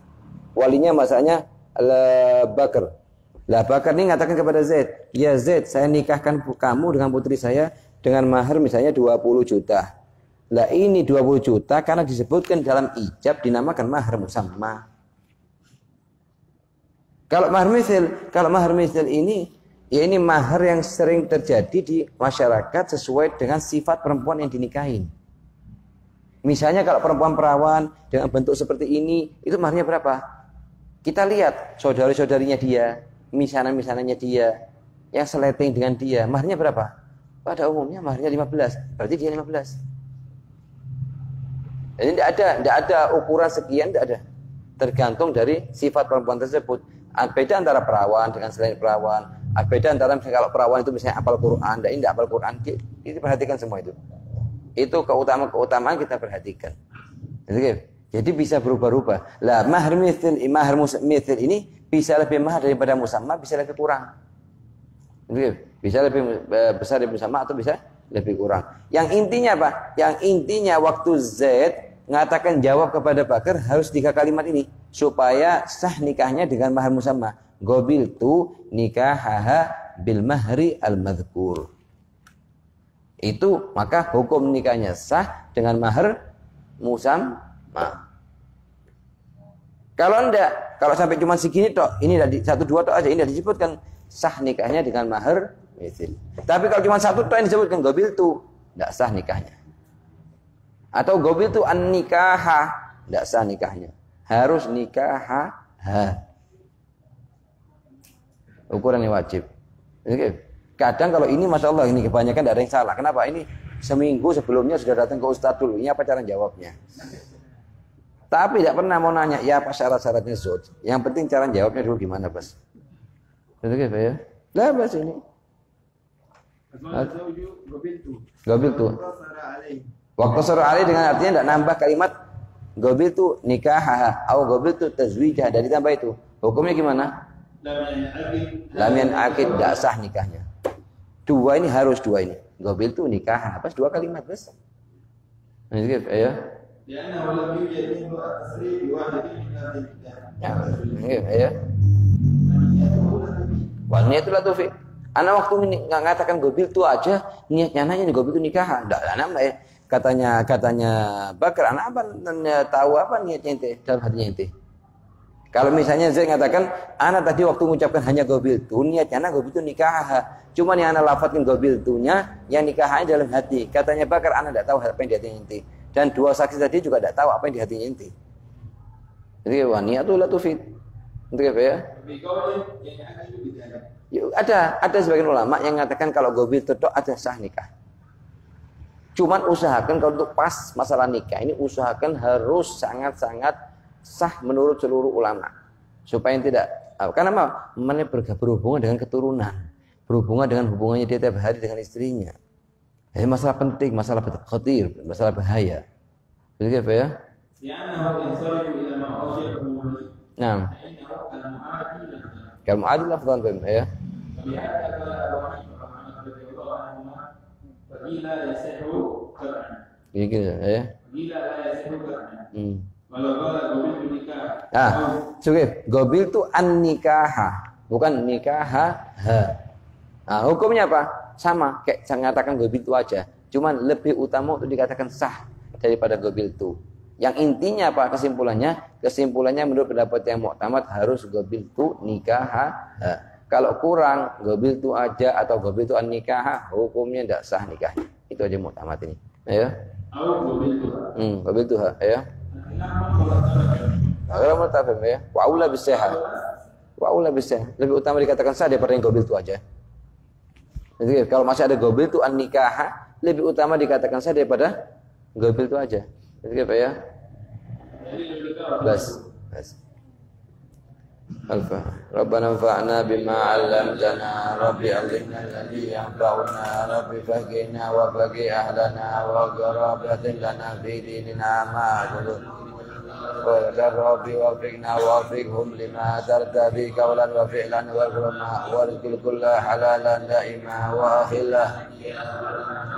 walinya masanya Bakar. Lah Bakar ini mengatakan kepada Z, ya Z, saya nikahkan kamu dengan putri saya dengan mahar misalnya 20 juta. Lah ini 20 juta karena disebutkan dalam ijab dinamakan mahar musamma. Kalau mahar mithil ini Ya ini mahar yang sering terjadi di masyarakat sesuai dengan sifat perempuan yang dinikahin. Misalnya kalau perempuan perawan dengan bentuk seperti ini, itu maharnya berapa? Kita lihat saudari-saudarinya dia, misanan-misanannya dia, yang seleting dengan dia, maharnya berapa? Pada umumnya maharnya 15, berarti dia 15. Jadi tidak ada ukuran sekian, tidak ada. Tergantung dari sifat perempuan tersebut. Beda antara perawan dengan selain perawan. Beda antara misalnya kalau perawan itu misalnya apal Quran, dan ini tidak apal Quran. Kita perhatikan semua itu. Itu keutamaan kita perhatikan. Jadi bisa berubah-ubah. Lah mahar mithil ini bisa lebih mahal daripada musamma, bisa lebih kurang. Bisa lebih besar dari musamma atau bisa lebih kurang. Yang intinya apa? Yang intinya waktu Zaid mengatakan jawab kepada Bakar harus 3 kalimat ini supaya sah nikahnya dengan mahar musamma. Gobiltu nikahaha bil mahri al madhkur. Itu maka hukum nikahnya sah dengan mahar musamma. Kalau enggak, kalau sampai cuma segini tok, ini dari 1 2 tok aja, ini sudah disebutkan sah nikahnya dengan mahar mithil. Tapi kalau cuma 1 tok yang disebutkan gobiltu, enggak sah nikahnya. Atau gobiltu an nikaha, enggak sah nikahnya. Harus nikaha. Ukuran yang wajib. Kadang kalau ini Masya Allah ini kebanyakan tidak ada yang salah. Kenapa? Ini seminggu sebelumnya sudah datang ke Ustadz dulu. Ini apa cara jawabnya? Tapi tidak pernah mau nanya, ya apa syarat-syaratnya Zod. Yang penting cara jawabnya dulu gimana Bas? Betul ya? Lah Bas ini. Gobiltu. Waktu surah Ali dengan artinya tidak nambah kalimat gobiltu nikah atau gobiltu tazwijah, dari tambah itu. Hukumnya gimana? Lamian akid tidak sah nikahnya. 2 ini harus 2 ini. Gobiltu nikah apa 2 kalimat Bas? Nah, gitu ya. Ya, ya. Wal niatul latufi. Anak waktu mengatakan gobiltu aja niatnya nanya gobiltu nikah. Enggak nama ya. Katanya Bakar, anak apa tahu apa niatnya ente dalam hatinya ente. Kalau misalnya saya mengatakan, anak tadi waktu mengucapkan hanya gobiltu, niatnya anak gobiltu nikah. Cuma yang anak lafadzin gobiltunya, yang nikahnya dalam hati. Katanya Bakar, anak tidak tahu apa yang di hatinya ente. Dan 2 saksi tadi juga tidak tahu apa yang di hatinya ente. Jadi niatul latufid. Untuk apa ya? Ada sebagian ulama yang mengatakan kalau gobiltu tok ada sah nikah. Cuman usahakan kalau untuk pas masalah nikah ini usahakan harus sangat-sangat sah menurut seluruh ulama. Supaya tidak, karena mana berhubungan dengan keturunan, berhubungan dengan hubungannya dia tiap hari dengan istrinya. Ini masalah penting, masalah khatir, masalah bahaya. Begitu apa ya? Nah, kalau mu'adil afdal ya. Gitu ya. Gobil itu an nikaha, bukan nikaha. Nah, hukumnya apa? Sama, kayak saya mengatakan gobil itu aja. Cuman lebih utama untuk dikatakan sah daripada gobil itu. Yang intinya apa kesimpulannya? Kesimpulannya menurut pendapat yang mu'tamad harus gobil itu nikaha. Kalau kurang gobil itu aja atau gobil itu an nikaha, hukumnya tidak sah nikahnya. Itu aja mu'tamad ini. Ya. Gobil itu ya. Kalau mutafim ya, wa'ula bisihah. Wa'ula bisihah. Lebih utama dikatakan sah daripada yang gobil itu aja. Jadi kalau masih ada gobil itu an nikaha, lebih utama dikatakan sah daripada gobil itu aja. Jadi apa ya? Bas. Alfa. Rabbana anfa'na bima 'allamtana, Rabbi 'allimna alladhi yanfa'una, Rabbi faqihna wa faqih ahlana wa qarabatin lana fi dinina ma'budun. Rabbi wafiqna wafiqhum lima tartabi qawlan wa fi'lan wa qurma warqul kulla halalan da'ima wa akhillah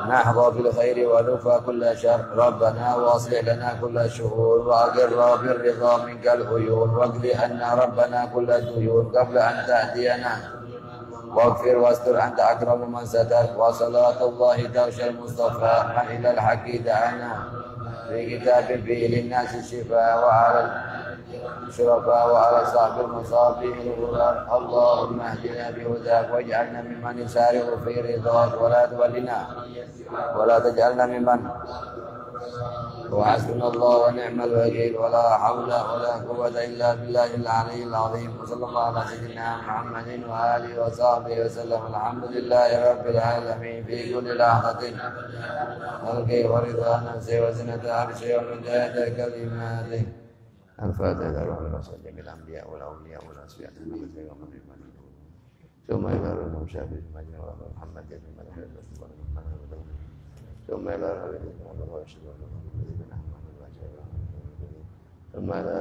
nahwa bil khairi wa nufa kulla syar Rabbana wa aslih lana kulla syuhur wa agirra bir ridha minkal uyun wa qli anna Rabbana kulla tuyun qabla an ta'tiyana waghfir wastur anta akramu man satar wa salatullahi tawshal mustafa ma ilal haqi da'ana في كتاب فيه للناس الشفاء وعلى الشرفاء وعلى صاحب المصابيح الغرار. اللهم اهدنا بهداك واجعلنا ممن يسارع في رضاك ولا تولنا ولا تجعلنا ممن وحسبنا الله ونعم الوكيل ولا حول ولا قوة إلا بالله العلي العظيم. وصلى الله على سيدنا محمد وآله وصحبه وسلم. الحمد لله رب العالمين في كل لحظة خلقه ورضا نفسه وزنة عرشه ومداد كلماته. الفاتحة لله جميع الأنبياء والأولياء والأصفياء ثم إلى رسول شافي المجنون محمد ثم إلى رسول ثم إلى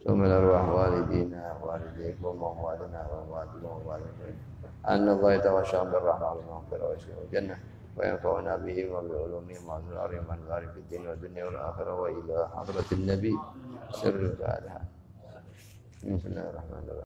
ثم إلى أرواح والدينا والديكم وأمواتنا وأمواتكم وأمواتكم أن الله يتغشاهم بالرحمة والمغفرة والشفاء والجنة وينفعنا بهم وبعلومهم وأسرارهم والبارك في الدين والدنيا والآخرة وإلى حضرة النبي سر الفاتحة. بسم الله الرحمن الرحيم.